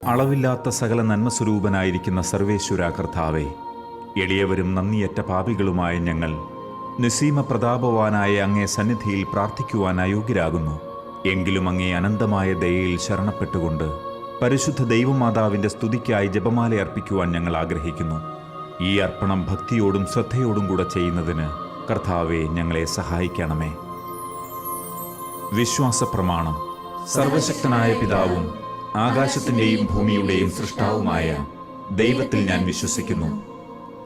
അളവില്ലാത്ത സകല നന്മസ്വരൂപനായിരിക്കുന്ന സർവേശ്വര കർത്താവേ, എളിയവരും നന്ദിയറ്റ പാപികളുമായ ഞങ്ങൾ നിസീമ പ്രതാപവാനായ അങ്ങേ സന്നിധിയിൽ പ്രാർത്ഥിക്കുവാൻ അയോഗ്യരാകുന്നു. എങ്കിലും അങ്ങേ അനന്തമായ ദയയിൽ ശരണപ്പെട്ടുകൊണ്ട് പരിശുദ്ധ ദൈവമാതാവിൻ്റെ സ്തുതിക്കായി ജപമാല അർപ്പിക്കുവാൻ ഞങ്ങൾ ആഗ്രഹിക്കുന്നു. ഈ അർപ്പണം ഭക്തിയോടും ശ്രദ്ധയോടും കൂടെ ചെയ്യുന്നതിന് കർത്താവെ ഞങ്ങളെ സഹായിക്കണമേ. വിശ്വാസ പ്രമാണം. സർവശക്തനായ പിതാവും ആകാശത്തിൻ്റെയും ഭൂമിയുടെയും സൃഷ്ടാവുമായ ദൈവത്തിൽ ഞാൻ വിശ്വസിക്കുന്നു.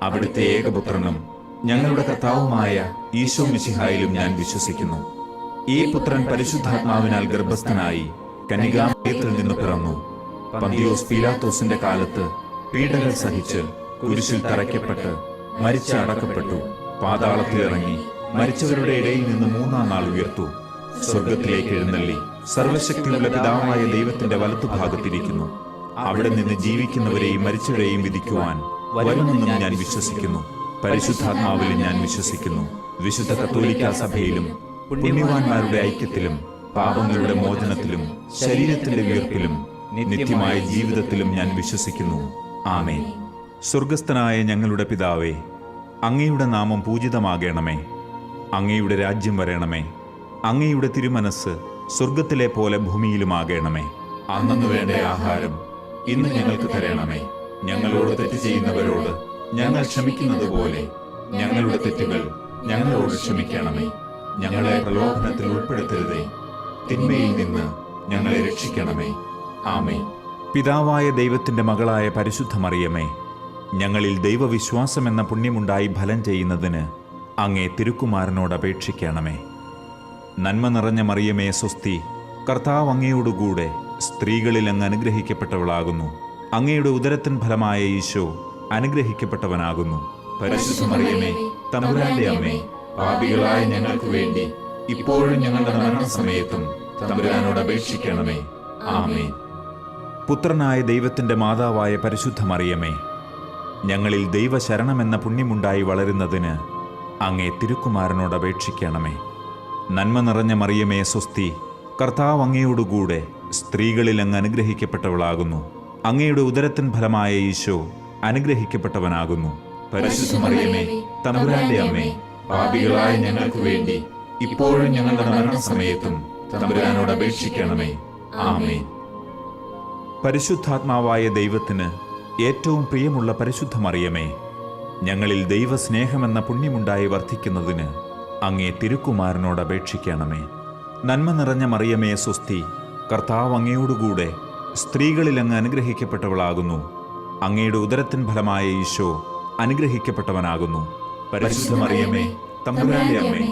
അവിടുത്തെ ഏകപുത്രനും ഞങ്ങളുടെ കർത്താവുമായ ഈശോ മിശിഹായിലും ഞാൻ വിശ്വസിക്കുന്നു. ഈ പുത്രൻ പരിശുദ്ധാത്മാവിനാൽ ഗർഭസ്ഥനായി കന്യകാമറിയത്തിൽ നിന്ന് പിറന്നു. പന്തിയോസ് പീലാത്തോസിന്റെ കാലത്ത് പീഡകൾ സഹിച്ച് കുരിശിൽ തറയ്ക്കപ്പെട്ട് മരിച്ച് അടക്കപ്പെട്ടു. പാതാളത്തിലിറങ്ങി മരിച്ചവരുടെ ഇടയിൽ നിന്ന് മൂന്നാം നാൾ ഉയർത്തു. സ്വർഗത്തിലേക്ക് എഴുന്നള്ളി സർവശക്തിയുള്ള പിതാവായ ദൈവത്തിന്റെ വലത്തുഭാഗത്തിരിക്കുന്നു. അവിടെ നിന്ന് ജീവിക്കുന്നവരെയും മരിച്ചവരെയും വിധിക്കുവാൻ വരുമെന്നും ഞാൻ വിശ്വസിക്കുന്നു. പരിശുദ്ധാത്മാവിലും ഞാൻ വിശ്വസിക്കുന്നു. വിശുദ്ധ കത്തോലിക്കാ സഭയിലും പുണ്യവാന്മാരുടെ ഐക്യത്തിലും പാപങ്ങളുടെ മോചനത്തിലും ശരീരത്തിന്റെ ഉയർപ്പിലും നിത്യമായ ജീവിതത്തിലും ഞാൻ വിശ്വസിക്കുന്നു. ആമേൻ. സ്വർഗസ്ഥനായ ഞങ്ങളുടെ പിതാവേ, അങ്ങയുടെ നാമം പൂജിതമാകണമേ. അങ്ങയുടെ രാജ്യം വരണമേ. അങ്ങയുടെ തിരുമനസ് സ്വർഗത്തിലെ പോലെ ഭൂമിയിലുമാകണമേ. അന്നന്ന് വേണ്ട ആഹാരം ഇന്ന് ഞങ്ങൾക്ക് തരണമേ. ഞങ്ങളോട് തെറ്റ് ചെയ്യുന്നവരോട് ഞങ്ങൾ ക്ഷമിക്കുന്നത് പോലെ ഞങ്ങളുടെ തെറ്റുകൾ ഞങ്ങളോട് ക്ഷമിക്കണമേ. ഞങ്ങളെ പ്രലോഭനത്തിൽ ഉൾപ്പെടുത്തരുതേ, തിന്മയിൽ നിന്ന് ഞങ്ങളെ രക്ഷിക്കണമേ. ആമേൻ. പിതാവായ ദൈവത്തിന്റെ മകളായ പരിശുദ്ധ മറിയമേ, ഞങ്ങളിൽ ദൈവവിശ്വാസം എന്ന പുണ്യമുണ്ടായി ഫലം ചെയ്യുന്നതിന് അങ്ങേ തിരുക്കുമാരനോട് അപേക്ഷിക്കണമേ. നന്മ നിറഞ്ഞ മറിയമേ സ്വസ്തി, കർത്താവ് അങ്ങയോടുകൂടെ സ്ത്രീകളിൽ അങ്ങ് അനുഗ്രഹിക്കപ്പെട്ടവളാകുന്നു. അങ്ങയുടെ ഉദരത്തിൻ ഫലമായ ഈശോ അനുഗ്രഹിക്കപ്പെട്ടവനാകുന്നു. പരിശുദ്ധ മറിയമേ, തമ്പുരാന്റെ അമ്മേ, പാപികളായ ഞങ്ങൾക്ക് വേണ്ടി ഇപ്പോഴും ഞങ്ങളുടെ മരണസമയത്തും തമ്പുരാനോട് അപേക്ഷിക്കണമേ. ആമേൻ. പുത്രനായ ദൈവത്തിന്റെ മാതാവായ പരിശുദ്ധ മറിയമേ, ഞങ്ങളിൽ ദൈവശരണമെന്ന പുണ്യമുണ്ടായി വളരുന്നതിന് അങ്ങേ തിരുക്കുമാരനോട് അപേക്ഷിക്കണമേ. നന്മ നിറഞ്ഞ മറിയമേ സ്വസ്തി, കർത്താവ് അങ്ങയോടുകൂടെ സ്ത്രീകളിൽ അങ്ങ് അനുഗ്രഹിക്കപ്പെട്ടവളാകുന്നു. അങ്ങയുടെ ഉദരത്തിൻ ഫലമായ ഈശോ അനുഗ്രഹിക്കപ്പെട്ടവനാകുന്നു. പരിശുദ്ധ മറിയമേ, തമ്പുരാന്റെ അമ്മേ, പാപികളായ ഞങ്ങൾക്ക് വേണ്ടി ഇപ്പോഴും ഞങ്ങളുടെ മരണസമയത്തും തമ്പുരാനോട് അപേക്ഷിക്കണമേ. ആമേൻ. പരിശുദ്ധാത്മാവായ ദൈവത്തിന് ഏറ്റവും പ്രിയമുള്ള പരിശുദ്ധ മറിയമേ, ഞങ്ങളിൽ ദൈവസ്നേഹമെന്ന പുണ്യമുണ്ടായി വർദ്ധിക്കുന്നതിന് അങ്ങേ തിരുക്കുമാരനോട് അപേക്ഷിക്കണമേ. നന്മ നിറഞ്ഞ മറിയമേ സ്വസ്തി, കർത്താവ് അങ്ങയോടുകൂടെ സ്ത്രീകളിൽ അങ്ങ് അനുഗ്രഹിക്കപ്പെട്ടവളാകുന്നു. അങ്ങയുടെ ഉദരത്തിൻ ഫലമായ ഈശോ അനുഗ്രഹിക്കപ്പെട്ടവനാകുന്നു. പരിശുദ്ധ മറിയമേ, തമ്പുരാന്റെ അമ്മേ,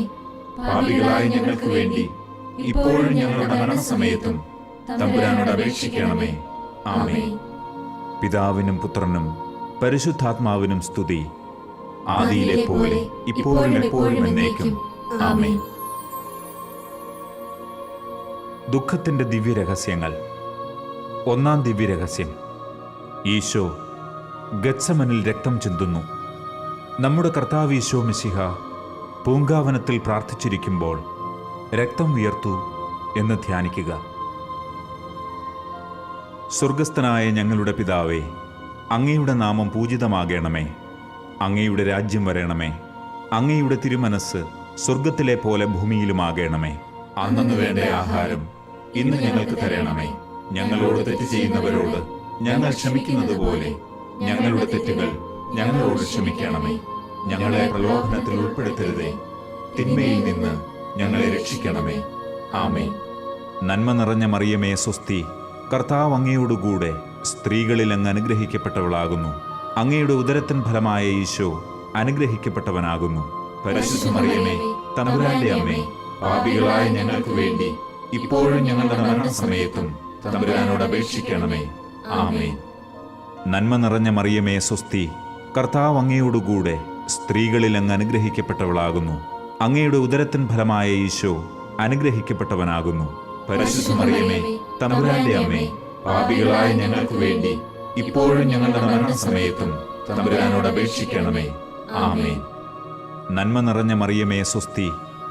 പാപികളായ ഞങ്ങൾക്ക് വേണ്ടി ഇപ്പോഴും ഞങ്ങളുടെ മരണസമയത്തും തമ്പുരാനോട് അപേക്ഷിക്കണമേ. ആമേൻ. പിതാവിനും പുത്രനും പരിശുദ്ധാത്മാവിനും സ്തുതി, ആദിയിലെ പോലെ ഇപ്പോഴും എപ്പോഴും എന്നേക്കും. ആമേൻ. ദുഃഖത്തിന്റെ ദിവ്യരഹസ്യങ്ങൾ. ഒന്നാം ദിവ്യരഹസ്യം. ഈശോ ഗത്സമനിൽ രക്തം ചിന്തുന്നു. നമ്മുടെ കർത്താവ് ഈശോ മിശിഹ പൂങ്കാവനത്തിൽ പ്രാർത്ഥിച്ചിരിക്കുമ്പോൾ രക്തം വിയർത്തു എന്ന് ധ്യാനിക്കുക. സ്വർഗസ്ഥനായ ഞങ്ങളുടെ പിതാവേ, അങ്ങയുടെ നാമം പൂജിതമാകണമേ. അങ്ങയുടെ രാജ്യം വരണമേ. അങ്ങയുടെ തിരുമനസ് സ്വർഗത്തിലെ പോലെ ഭൂമിയിലുമാകണമേ. അന്നന്ന് വേണ്ട ആഹാരം ഇന്ന് ഞങ്ങൾക്ക് തരണമേ. ഞങ്ങളോട് തെറ്റ് ചെയ്യുന്നവരോട് ഞങ്ങൾ ക്ഷമിക്കുന്നത് പോലെ ഞങ്ങളുടെ തെറ്റുകൾ ഞങ്ങളോട് ക്ഷമിക്കണമേ. ഞങ്ങളെ പ്രലോഭനത്തിൽ ഉൾപ്പെടുത്തരുതേ, തിന്മയിൽ നിന്ന് ഞങ്ങളെ രക്ഷിക്കണമേ. ആമേൻ. നന്മ നിറഞ്ഞ മറിയമേ സ്വസ്തി, കർത്താവ് അങ്ങയോടുകൂടെ സ്ത്രീകളിൽ അങ്ങ് അനുഗ്രഹിക്കപ്പെട്ടവളാകുന്നു. അങ്ങയുടെ ഉദരത്തിൻ ഫലമായ ഈശോ അനുഗ്രഹിക്കപ്പെട്ടവനാകുന്നു. പരിശുദ്ധ മറിയമേ, തമ്പുരാന്റെ അമ്മേ, പാപികളായ ഞങ്ങൾക്ക് വേണ്ടി ഇപ്പോഴും ഞങ്ങളുടെ മരണസമയത്തും തമ്പുരാനോട് അപേക്ഷിക്കണമേ. ആമേൻ. നന്മ നിറഞ്ഞ മറിയമേ സ്വസ്തി, കർത്താവ് അങ്ങയോടുകൂടെ സ്ത്രീകളിൽ അങ്ങ് അനുഗ്രഹിക്കപ്പെട്ടവളാകുന്നു. അങ്ങയുടെ ഉദരത്തിൻ ഫലമായ ഈശോ അനുഗ്രഹിക്കപ്പെട്ടവനാകുന്നു. പരിശുദ്ധ മറിയമേ, തമ്പുരാന്റെ അമ്മേ, പാപികളായ ഞങ്ങൾക്ക് വേണ്ടി ഇപ്പോഴും ഞങ്ങളുടെ മരണസമയത്തും തമ്പുരാനോട് അപേക്ഷിക്കണമേ. ആമേൻ. നന്മ നിറഞ്ഞ മറിയമേ സ്വസ്തി,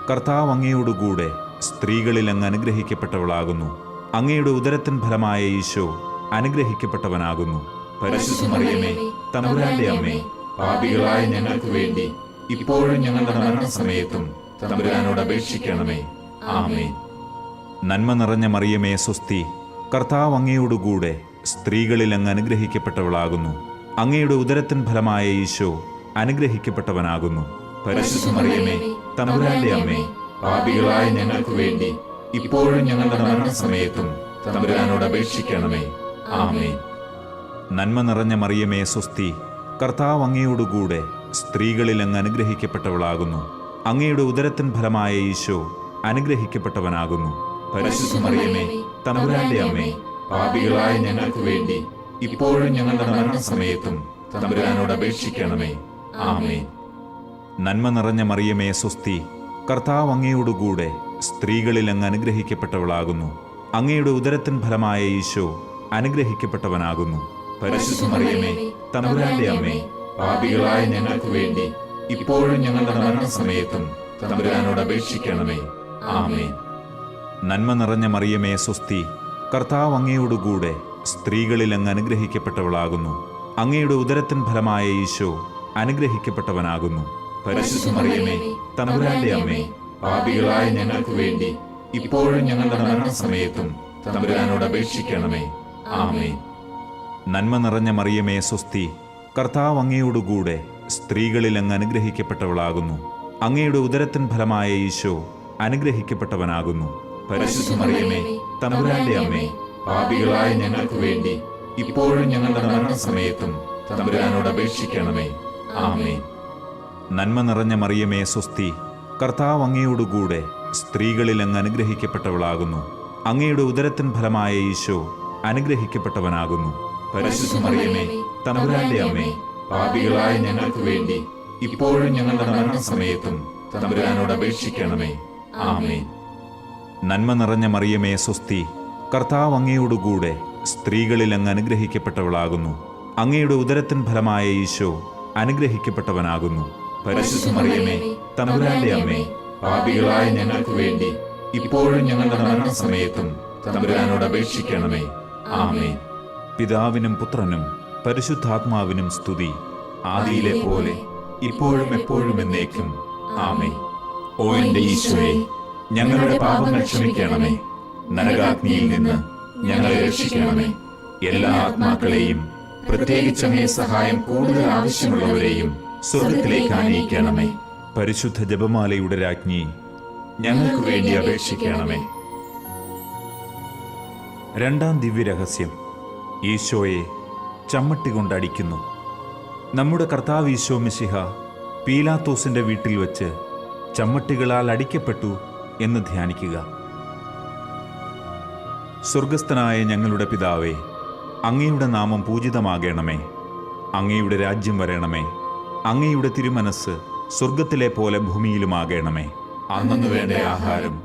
കർത്താവ് അങ്ങയോടുകൂടെ സ്ത്രീകളിൽ അങ്ങ് അനുഗ്രഹിക്കപ്പെട്ടവളാകുന്നു. അങ്ങയുടെ ഉദരത്തിൻ ഫലമായ ഈശോ അനുഗ്രഹിക്കപ്പെട്ടവനാകുന്നു. പരിശുദ്ധ മറിയമേ, തമ്പുരാന്റെ അമ്മേ, പാപികളായ ഞങ്ങൾക്ക് വേണ്ടി ഇപ്പോഴും ഞങ്ങളുടെ മരണസമയത്തും തമ്പുരാനോട് അപേക്ഷിക്കണമേ. ആമേൻ. നന്മ നിറഞ്ഞ മറിയമേ സ്വസ്തി, കർത്താവ് അങ്ങയോടുകൂടെ സ്ത്രീകളിൽ അങ്ങ് അനുഗ്രഹിക്കപ്പെട്ടവളാകുന്നു. അങ്ങയുടെ ഉദരത്തിൻ ഫലമായ ഈശോ അനുഗ്രഹിക്കപ്പെട്ടവനാകുന്നു. പരിശുദ്ധ മറിയമേ, തമ്പുരാന്റെ അമ്മേ, പാപികളായ ഞങ്ങൾക്ക് വേണ്ടി ഇപ്പോഴും ഞങ്ങളുടെ മരണസമയത്തും തമ്പുരാനോട് അപേക്ഷിക്കണമേ. ആമേൻ. നന്മ നിറഞ്ഞ മറിയമേ സ്വസ്തി, കർത്താവ് അങ്ങയോടുകൂടെ സ്ത്രീകളിൽ അങ്ങ് അനുഗ്രഹിക്കപ്പെട്ടവളാകുന്നു. അങ്ങയുടെ ഉദരത്തിൻ ഫലമായ ഈശോ അനുഗ്രഹിക്കപ്പെട്ടവനാകുന്നു. പരിശുദ്ധ മറിയമേ, തമ്പുരാന്റെ അമ്മേ, പാപികളായ ഞങ്ങൾക്ക് വേണ്ടി ഇപ്പോഴും ഞങ്ങളുടെ മരണസമയത്തും തമ്പുരാനോട് അപേക്ഷിക്കണമേ. ആമേൻ. നന്മ നിറഞ്ഞ മറിയമേ സ്വസ്തി, കർത്താവ് അങ്ങയോടുകൂടെ സ്ത്രീകളിൽ അങ്ങ് അനുഗ്രഹിക്കപ്പെട്ടവളാകുന്നു. അങ്ങയുടെ ഉദരത്തിൻ ഫലമായ ഈശോ അനുഗ്രഹിക്കപ്പെട്ടവനാകുന്നു. പരിശുദ്ധ മറിയമേ, തമ്പുരാന്റെ അമ്മേ, പാപികളായ ഞങ്ങൾക്ക് വേണ്ടി ഇപ്പോഴും ഞങ്ങളുടെ മരണസമയത്തും തമ്പുരാനോട് അപേക്ഷിക്കണമേ. ആമേൻ. നന്മ നിറഞ്ഞ മറിയമേ സ്വസ്തി, കർത്താവ് അങ്ങയോടുകൂടെ സ്ത്രീകളിൽ അങ്ങ് അനുഗ്രഹിക്കപ്പെട്ടവളാകുന്നു. അങ്ങയുടെ ഉദരത്തിൻ ഫലമായ ഈശോ അനുഗ്രഹിക്കപ്പെട്ടവനാകുന്നു. പരിശുദ്ധ മറിയമേ, തമ്പുരാന്റെ അമ്മേ, പാപികളായ ഞങ്ങൾക്ക് വേണ്ടി ഇപ്പോഴും ഞങ്ങളുടെ മരണസമയത്തും തമ്പുരാനോട് അപേക്ഷിക്കണമേ. ആമേൻ. നന്മ നിറഞ്ഞ മറിയമേ സ്വസ്തി, കർത്താവ് അങ്ങയോടുകൂടെ സ്ത്രീകളിൽ അങ്ങ് അനുഗ്രഹിക്കപ്പെട്ടവളാകുന്നു. അങ്ങയുടെ ഉദരത്തിൻ ഫലമായ ഈശോ അനുഗ്രഹിക്കപ്പെട്ടവനാകുന്നു. പരിശുദ്ധ മറിയമേ, തമ്പുരാന്റെ അമ്മേ, പാപികളായ ഞങ്ങൾക്ക് വേണ്ടി ഇപ്പോഴും ഞങ്ങളുടെ മരണസമയത്തും തമ്പുരാനോട് അപേക്ഷിക്കണമേ. ആമേൻ. നന്മ നിറഞ്ഞ മറിയമേ സ്വസ്തി, കർത്താവ് അങ്ങയോടുകൂടെ സ്ത്രീകളിൽ അങ്ങ് അനുഗ്രഹിക്കപ്പെട്ടവളാകുന്നു. അങ്ങയുടെ ഉദരത്തിൻ ഫലമായ ഈശോ അനുഗ്രഹിക്കപ്പെട്ടവനാകുന്നു. പരിശുദ്ധ മറിയമേ, തമ്പുരാന്റെ അമ്മേ, പാപികളായ ഞങ്ങൾക്ക് വേണ്ടി ഇപ്പോഴും ഞങ്ങളുടെ മരണസമയത്തും തമ്പുരാനോട് അപേക്ഷിക്കണമേ. ആമേൻ. നന്മ നിറഞ്ഞ മറിയമേ സ്വസ്തി, കർത്താവ് അങ്ങയോടുകൂടെ സ്ത്രീകളിൽ അങ്ങ് അനുഗ്രഹിക്കപ്പെട്ടവളാകുന്നു. അങ്ങയുടെ ഉദരത്തിൻ ഫലമായ ഈശോ അനുഗ്രഹിക്കപ്പെട്ടവനാകുന്നു. പരിശുദ്ധ മറിയമേ, തമ്പുരാന്റെ അമ്മേ, പാപികളായ ഞങ്ങൾക്ക് വേണ്ടി ഇപ്പോഴും ഞങ്ങളുടെ മരണസമയത്തും തമ്പുരാനോട് അപേക്ഷിക്കണമേ. ആമേൻ. പിതാവിനും പുത്രനും പരിശുദ്ധാത്മാവിനും സ്തുതി, ആദിയിലെ പോലെ ഇപ്പോഴും എപ്പോഴും എന്നേക്കും. ആമേൻ. ഓ എന്റെ ഈശോയെ, ഞങ്ങളുടെ പാപങ്ങൾ ക്ഷമിക്കണമേ. നരകാഗ്നിയിൽ നിന്ന് ഞങ്ങളെ രക്ഷിക്കണമേ. എല്ലാ ആത്മാക്കളെയും, പ്രത്യേകിച്ച് അങ്ങേ സഹായം കൂടുതൽ ആവശ്യമുള്ളവരെയും സ്വർഗത്തിലേക്ക് ആനയിക്കണമേ. പരിശുദ്ധ ജപമാലയുടെ രാജ്ഞി, ഞങ്ങൾക്ക് വേണ്ടി അപേക്ഷിക്കണമേ. രണ്ടാം ദിവ്യരഹസ്യം, ഈശോയെ ചമ്മട്ടി കൊണ്ടടിക്കുന്നു. നമ്മുടെ കർത്താവ് ഈശോ മിശിഹ പീലാത്തോസിന്റെ വീട്ടിൽ വച്ച് ചമ്മട്ടികളാൽ അടിക്കപ്പെട്ടു എന്ന് ധ്യാനിക്കുക. സ്വർഗസ്ഥനായ ഞങ്ങളുടെ പിതാവേ, അങ്ങയുടെ നാമം പൂജിതമാകണമേ. അങ്ങയുടെ രാജ്യം വരണമേ. അങ്ങയുടെ തിരുമനസ് സ്വർഗത്തിലെ പോലെ ഭൂമിയിലുമാകണമേ. അന്നു വേണ്ട ആഹാരം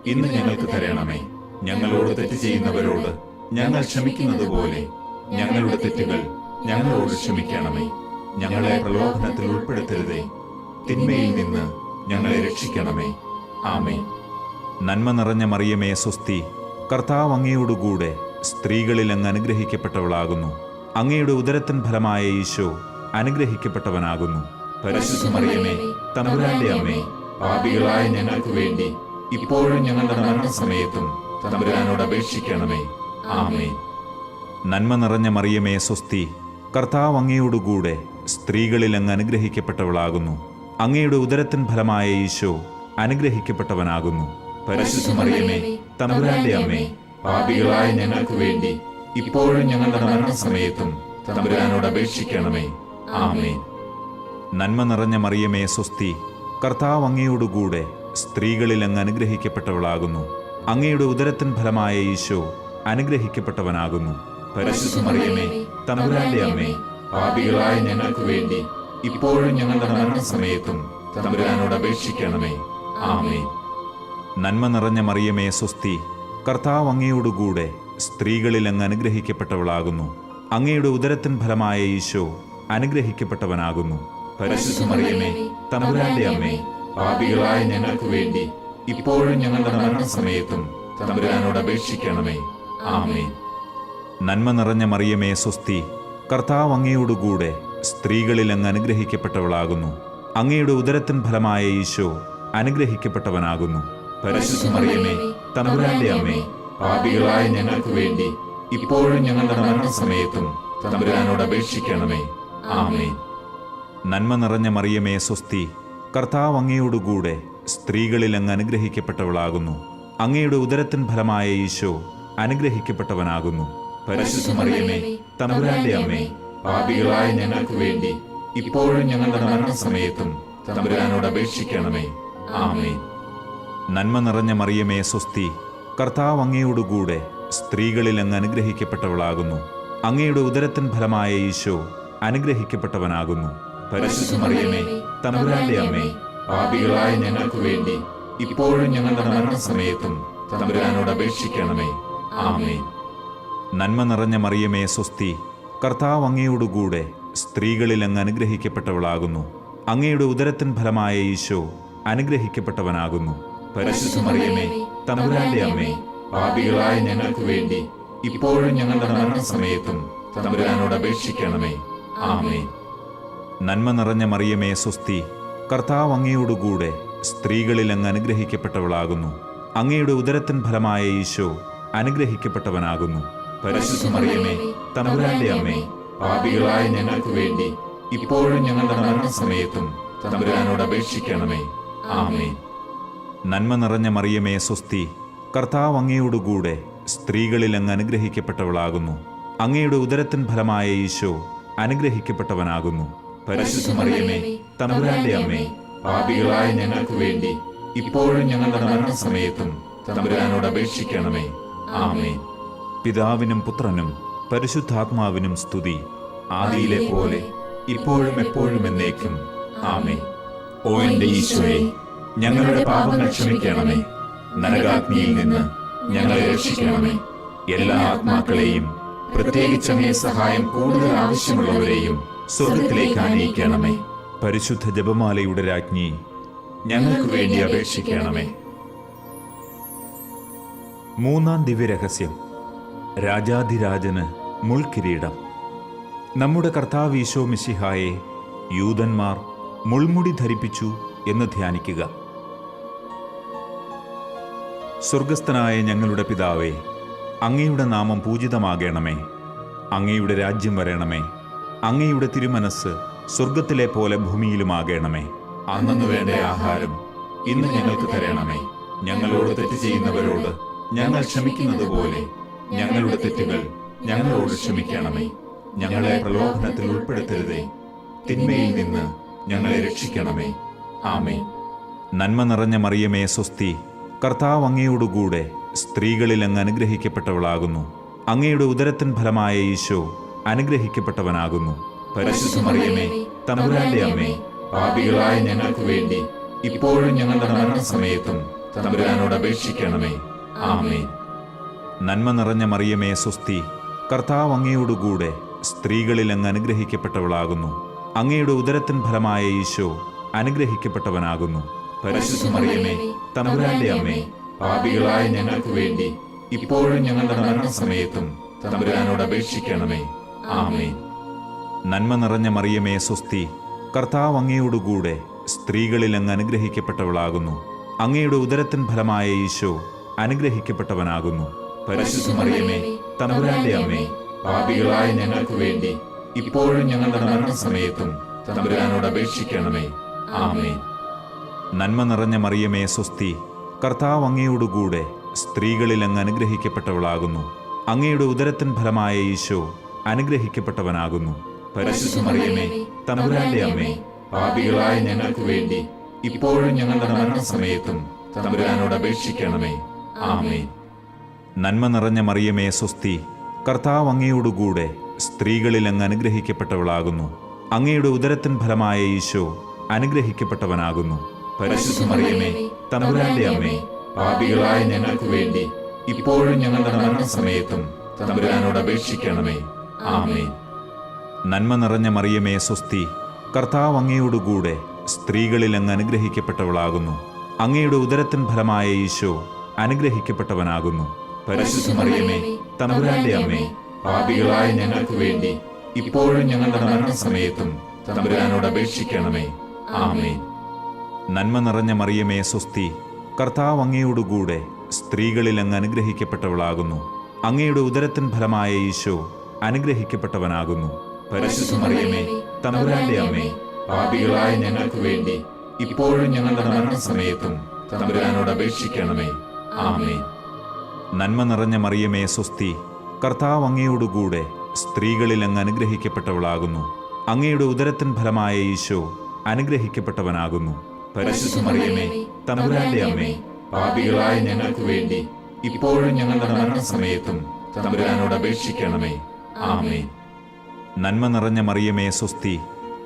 ഇന്ന് ഞങ്ങൾക്ക് തരണമേ. ഞങ്ങളോട് തെറ്റ് ചെയ്യുന്നവരോട് ഞങ്ങൾ ക്ഷമിക്കുന്നത് പോലെ ഞങ്ങളുടെ തെറ്റുകൾ ഞങ്ങളോട് ക്ഷമിക്കണമേ. ഞങ്ങളെ പ്രലോഭനത്തിൽ ഉൾപ്പെടുത്തരുതേ, തിന്മയിൽ നിന്ന് ഞങ്ങളെ രക്ഷിക്കണമേ. ആമേൻ. നന്മ നിറഞ്ഞ മറിയമേ സ്വസ്തി, കർത്താവ് അങ്ങയോടുകൂടെ സ്ത്രീകളിൽ അങ്ങ് അനുഗ്രഹിക്കപ്പെട്ടവളാകുന്നു. അങ്ങയുടെ ഉദരത്തിൻ ഫലമായ ഈശോ അനുഗ്രഹിക്കപ്പെട്ടവനാകുന്നു. പരിശുദ്ധ മറിയമേ, തമ്പുരാന്റെ അമ്മേ, പാപികളായ ഞങ്ങൾക്ക് വേണ്ടി ഇപ്പോഴും ഞങ്ങളുടെ മരണസമയത്തും തമ്പുരാനോട് അപേക്ഷിക്കണമേ. ആമേൻ. നന്മ നിറഞ്ഞ മറിയമേ സ്വസ്തി, കർത്താവ് അങ്ങയോടുകൂടെ സ്ത്രീകളിൽ അങ്ങ് അനുഗ്രഹിക്കപ്പെട്ടവളാകുന്നു. അങ്ങയുടെ ഉദരത്തിൻ ഫലമായ ഈശോ അനുഗ്രഹിക്കപ്പെട്ടവനാകുന്നു. പരിശുദ്ധ മറിയമേ, തമ്പുരാന്റെ അമ്മേ, പാപികളായ ഞങ്ങൾക്ക് വേണ്ടി ഇപ്പോഴും ഞങ്ങളുടെ മരണസമയത്തും തമ്പുരാനോട് അപേക്ഷിക്കണമേ. ആമേൻ. നന്മ നിറഞ്ഞ മറിയമേ സ്വസ്തി, കർത്താവ് അങ്ങയോടുകൂടെ സ്ത്രീകളിൽ അങ്ങ് അനുഗ്രഹിക്കപ്പെട്ടവളാകുന്നു. അങ്ങയുടെ ഉദരത്തിൻ ഫലമായ ഈശോ അനുഗ്രഹിക്കപ്പെട്ടവനാകുന്നു. പരിശുദ്ധ മറിയമേ, തമ്പുരാന്റെ അമ്മേ, പാപികളായ ഞങ്ങൾക്ക് വേണ്ടി ഇപ്പോഴും ഞങ്ങളുടെ മരണസമയത്തും തമ്പുരാനോട് അപേക്ഷിക്കണമേ. ആമേൻ. നന്മ നിറഞ്ഞ മറിയമേ സ്വസ്തി, കർത്താവ് അങ്ങയോടുകൂടെ സ്ത്രീകളിൽ അങ്ങ് അനുഗ്രഹിക്കപ്പെട്ടവളാകുന്നു. അങ്ങയുടെ ഉദരത്തിൻ ഫലമായ ഈശോ അനുഗ്രഹിക്കപ്പെട്ടവനാകുന്നു. പരിശുദ്ധ മറിയമേ, തമ്പുരാന്റെ അമ്മേ, പാപികളായ ഞങ്ങൾക്ക് വേണ്ടി ഇപ്പോഴും ഞങ്ങളുടെ മരണസമയത്തും തമ്പുരാനോട് അപേക്ഷിക്കണമേ. ആമേൻ. നന്മ നിറഞ്ഞ മറിയമേ സ്വസ്തി, കർത്താവ് അങ്ങയോടുകൂടെ സ്ത്രീകളിൽ അങ്ങ് അനുഗ്രഹിക്കപ്പെട്ടവളാകുന്നു. അങ്ങയുടെ ഉദരത്തിൻ ഫലമായ ഈശോ അനുഗ്രഹിക്കപ്പെട്ടവനാകുന്നു. പരിശുദ്ധ മറിയമേ, തമ്പുരാന്റെ അമ്മേ, പാപികളായ ഞങ്ങൾക്ക് വേണ്ടി ഇപ്പോഴും ഞങ്ങളുടെ മരണസമയത്തും തമ്പുരാനോട് അപേക്ഷിക്കണമേ. ആമേൻ. നന്മ നിറഞ്ഞ മറിയമേ സ്വസ്തി, കർത്താവ് അങ്ങയോടുകൂടെ സ്ത്രീകളിൽ അങ്ങ് അനുഗ്രഹിക്കപ്പെട്ടവളാകുന്നു. അങ്ങയുടെ ഉദരത്തിൻ ഫലമായ ഈശോ അനുഗ്രഹിക്കപ്പെട്ടവനാകുന്നു. പരിശുദ്ധ മറിയമേ, തമ്പുരാന്റെ അമ്മേ, പാപികളായ ഞങ്ങൾക്ക് വേണ്ടി ഇപ്പോഴും ഞങ്ങളുടെ മരണസമയത്തും തമ്പുരാനോട് അപേക്ഷിക്കണമേ. ആമേൻ. നന്മ നിറഞ്ഞ മറിയമേ സ്വസ്തി, കർത്താവ് അങ്ങയോടുകൂടെ സ്ത്രീകളിൽ അങ്ങ് അനുഗ്രഹിക്കപ്പെട്ടവളാകുന്നു. അങ്ങയുടെ ഉദരത്തിൻ ഫലമായ ഈശോ അനുഗ്രഹിക്കപ്പെട്ടവനാകുന്നു. പരിശുദ്ധ മറിയമേ, തമ്പുരാന്റെ അമ്മേ, പാപികളായ ഞങ്ങൾക്ക് വേണ്ടി ഇപ്പോഴും ഞങ്ങളുടെ മരണസമയത്തും തമ്പുരാനോട് അപേക്ഷിക്കണമേ. ആമേൻ. നന്മ നിറഞ്ഞ മറിയമേ സ്വസ്തി, കർത്താവ് അങ്ങയോടുകൂടെ സ്ത്രീകളിൽ അങ്ങ് അനുഗ്രഹിക്കപ്പെട്ടവളാകുന്നു. അങ്ങയുടെ ഉദരത്തിൻ ഫലമായ ഈശോ അനുഗ്രഹിക്കപ്പെട്ടവനാകുന്നു. പരിശുദ്ധ മറിയമേ, തമ്പുരാന്റെ അമ്മേ, പാപികളായ ഞങ്ങൾക്ക് വേണ്ടി ഇപ്പോഴും ഞങ്ങളുടെ മരണസമയത്തും തമ്പുരാനോട് അപേക്ഷിക്കണമേ. ആമേൻ. നന്മ നിറഞ്ഞ മറിയമേ സ്വസ്തി, കർത്താവ് അങ്ങയോടുകൂടെ സ്ത്രീകളിൽ അങ്ങ് അനുഗ്രഹിക്കപ്പെട്ടവളാകുന്നു. അങ്ങയുടെ ഉദരത്തിൻ ഫലമായ ഈശോ അനുഗ്രഹിക്കപ്പെട്ടവനാകുന്നു. പരിശുദ്ധ മറിയമേ, തമ്പുരാന്റെ അമ്മേ, പാപികളായ ഞങ്ങൾക്ക് വേണ്ടി ഇപ്പോഴും ഞങ്ങളുടെ മരണസമയത്തും തമ്പുരാനോട് അപേക്ഷിക്കണമേ. ആമേൻ. നന്മ നിറഞ്ഞ മറിയമേ സ്വസ്തി, കർത്താവ് അങ്ങയോടുകൂടെ സ്ത്രീകളിൽ അങ്ങ് അനുഗ്രഹിക്കപ്പെട്ടവളാകുന്നു. അങ്ങയുടെ ഉദരത്തിൻ ഫലമായ ഈശോ അനുഗ്രഹിക്കപ്പെട്ടവനാകുന്നു. പരിശുദ്ധ മറിയമേ, തമ്പുരാന്റെ അമ്മേ, പാപികളായ ഞങ്ങൾക്ക് വേണ്ടി ഇപ്പോഴും ഞങ്ങളുടെ മരണസമയത്തും തമ്പുരാനോട് അപേക്ഷിക്കണമേ. ആമേൻ. പിതാവിനും പുത്രനും പരിശുദ്ധാത്മാവിനും സ്തുതി, ആദിയിലെ പോലെ ഇപ്പോഴും എപ്പോഴും എന്നേക്കും. ആമേൻ. ഓ എന്റെ ഈശോയെ, ഞങ്ങളുടെ പാപങ്ങൾ ക്ഷമിക്കണമേ. നരകാഗ്നിയിൽ നിന്ന് ഞങ്ങളെ രക്ഷിക്കണമേ. എല്ലാ ആത്മാക്കളെയും, പ്രത്യേകിച്ച് അങ്ങേ സഹായം കൂടുതൽ ആവശ്യമുള്ളവരെയും സ്വർഗത്തിലേക്ക് ആനയിക്കണമേ. പരിശുദ്ധ ജപമാലയുടെ രാജ്ഞി, ഞങ്ങൾക്ക് വേണ്ടി അപേക്ഷിക്കണമേ. മൂന്നാം ദിവ്യരഹസ്യം, രാജാധിരാജന് മുൾക്കിരീടം. നമ്മുടെ കർത്താവ് ഈശോ മിശിഹായെ യൂദന്മാർ മുൾമുടി ധരിപ്പിച്ചു എന്ന് ധ്യാനിക്കുക. സ്വർഗസ്ഥനായ ഞങ്ങളുടെ പിതാവേ, അങ്ങയുടെ നാമം പൂജിതമാകണമേ. അങ്ങയുടെ രാജ്യം വരണമേ. അങ്ങയുടെ തിരുമനസ് സ്വർഗത്തിലെ പോലെ ഭൂമിയിലുമാകണമേ. അന്നു വേണ്ട ആഹാരം ഇന്ന് ഞങ്ങൾക്ക് തരണമേ. ഞങ്ങളോട് തെറ്റ് ചെയ്യുന്നവരോട് ഞങ്ങൾ ക്ഷമിക്കുന്നത് പോലെ ഞങ്ങളുടെ തെറ്റുകൾ ഞങ്ങളോട് ക്ഷമിക്കണമേ. ഞങ്ങളെ പ്രലോഭനത്തിൽ ഉൾപ്പെടുത്തരുതേ, തിന്മയിൽ നിന്ന് ഞങ്ങളെ രക്ഷിക്കണമേ. ആമേൻ. നന്മ നിറഞ്ഞ മറിയമേ സ്വസ്തി, കർത്താവ് അങ്ങയോടുകൂടെ സ്ത്രീകളിൽ അങ്ങ് അനുഗ്രഹിക്കപ്പെട്ടവളാകുന്നു. അങ്ങയുടെ ഉദരത്തിൻ ഫലമായ ഈശോ അനുഗ്രഹിക്കപ്പെട്ടവനാകുന്നു. പരിശുദ്ധ മറിയമേ, തമ്പുരാന്റെ അമ്മേ, പാപികളായ ഞങ്ങൾക്ക് വേണ്ടി ഇപ്പോഴും ഞങ്ങളുടെ മരണസമയത്തും തമ്പുരാനോട് അപേക്ഷിക്കണമേ. ആമേൻ. നന്മ നിറഞ്ഞ മറിയമേ സ്വസ്തി, കർത്താവ് അങ്ങയോടുകൂടെ സ്ത്രീകളിൽ അങ്ങ് അനുഗ്രഹിക്കപ്പെട്ടവളാകുന്നു. അങ്ങയുടെ ഉദരത്തിൻ ഫലമായ ഈശോ അനുഗ്രഹിക്കപ്പെട്ടവനാകുന്നു. പരിശുദ്ധ മറിയമേ, തമ്പുരാന്റെ അമ്മേ, പാപികളായ ഞങ്ങൾക്ക് വേണ്ടി ഇപ്പോഴും ഞങ്ങളുടെ മരണസമയത്തും തമ്പുരാനോട് അപേക്ഷിക്കണമേ. ആമേൻ. നന്മ നിറഞ്ഞ മറിയമേ സ്വസ്തി, കർത്താവ് അങ്ങയോടുകൂടെ സ്ത്രീകളിൽ അങ്ങ് അനുഗ്രഹിക്കപ്പെട്ടവളാകുന്നു. അങ്ങയുടെ ഉദരത്തിൻ ഫലമായ ഈശോ അനുഗ്രഹിക്കപ്പെട്ടവനാകുന്നു. പരിശുദ്ധ മറിയമേ, തമ്പുരാന്റെ അമ്മേ, പാപികളായ ഞങ്ങൾക്ക് വേണ്ടി ഇപ്പോഴും ഞങ്ങളുടെ മരണസമയത്തും തമ്പുരാനോട് അപേക്ഷിക്കണമേ. ആമേൻ. നന്മ നിറഞ്ഞ മറിയമേ സ്വസ്തി, കർത്താവ് അങ്ങയോടുകൂടെ സ്ത്രീകളിൽ അങ്ങ് അനുഗ്രഹിക്കപ്പെട്ടവളാകുന്നു. അങ്ങയുടെ ഉദരത്തിൻ ഫലമായ ഈശോ അനുഗ്രഹിക്കപ്പെട്ടവനാകുന്നു. പരിശുദ്ധ മറിയമേ, തമ്പുരാന്റെ അമ്മേ, പാപികളായ ഞങ്ങൾക്ക് വേണ്ടി ഇപ്പോഴും ഞങ്ങളുടെ മരണസമയത്തും തമ്പുരാനോട് അപേക്ഷിക്കണമേ. ആമേൻ. നന്മ നിറഞ്ഞ മറിയമേ സ്വസ്തി, കർത്താവ് അങ്ങയോടുകൂടെ സ്ത്രീകളിൽ അങ്ങ് അനുഗ്രഹിക്കപ്പെട്ടവളാകുന്നു. അങ്ങയുടെ ഉദരത്തിൻ ഫലമായ ഈശോ അനുഗ്രഹിക്കപ്പെട്ടവനാകുന്നു. പരിശുദ്ധ മറിയമേ, തമ്പുരാന്റെ അമ്മേ, പാപികളായ ഞങ്ങൾക്ക് വേണ്ടി ഇപ്പോഴും ഞങ്ങളുടെ മരണസമയത്തും തമ്പുരാനോട് അപേക്ഷിക്കണമേ. ആമേൻ. നന്മ നിറഞ്ഞ മറിയമേ സ്വസ്തി, കർത്താവ് അങ്ങയോടുകൂടെ സ്ത്രീകളിൽ അങ്ങ് അനുഗ്രഹിക്കപ്പെട്ടവളാകുന്നു. അങ്ങയുടെ ഉദരത്തിൻ ഫലമായ ഈശോ അനുഗ്രഹിക്കപ്പെട്ടവനാകുന്നു. പരിശുദ്ധ മറിയമേ, തമ്പുരാന്റെ അമ്മേ, പാപികളായ ഞങ്ങൾക്ക് വേണ്ടി ഇപ്പോഴും ഞങ്ങളുടെ മരണസമയത്തും തമ്പുരാനോട് അപേക്ഷിക്കണമേ. ആമേൻ. നന്മ നിറഞ്ഞ മറിയമേ സ്വസ്തി, കർത്താവ് അങ്ങയോടുകൂടെ സ്ത്രീകളിൽ അങ്ങ് അനുഗ്രഹിക്കപ്പെട്ടവളാകുന്നു. അങ്ങയുടെ ഉദരത്തിൻ ഫലമായ ഈശോ അനുഗ്രഹിക്കപ്പെട്ടവനാകുന്നു. പരിശുദ്ധ മറിയമേ, തമ്പുരാന്റെ അമ്മേ, പാപികളായ ഞങ്ങൾക്ക് വേണ്ടി ഇപ്പോഴും ഞങ്ങളുടെ മരണസമയത്തും തമ്പുരാനോട് അപേക്ഷിക്കണമേ. ആമേൻ. നന്മ നിറഞ്ഞ മറിയമേ സ്വസ്തി, കർത്താവ് അങ്ങയോടുകൂടെ സ്ത്രീകളിൽ അങ്ങ് അനുഗ്രഹിക്കപ്പെട്ടവളാകുന്നു. അങ്ങയുടെ ഉദരത്തിൻ ഫലമായ ഈശോ അനുഗ്രഹിക്കപ്പെട്ടവനാകുന്നു. പരിശുദ്ധ മറിയമേ, തമ്പുരാന്റെ അമ്മേ, പാപികളായ ഞങ്ങൾക്ക് വേണ്ടി ഇപ്പോഴും ഞങ്ങളുടെ മരണസമയത്തും തമ്പുരാനോട് അപേക്ഷിക്കണമേ. ആമേൻ. നന്മ നിറഞ്ഞ മറിയമേ സ്വസ്തി,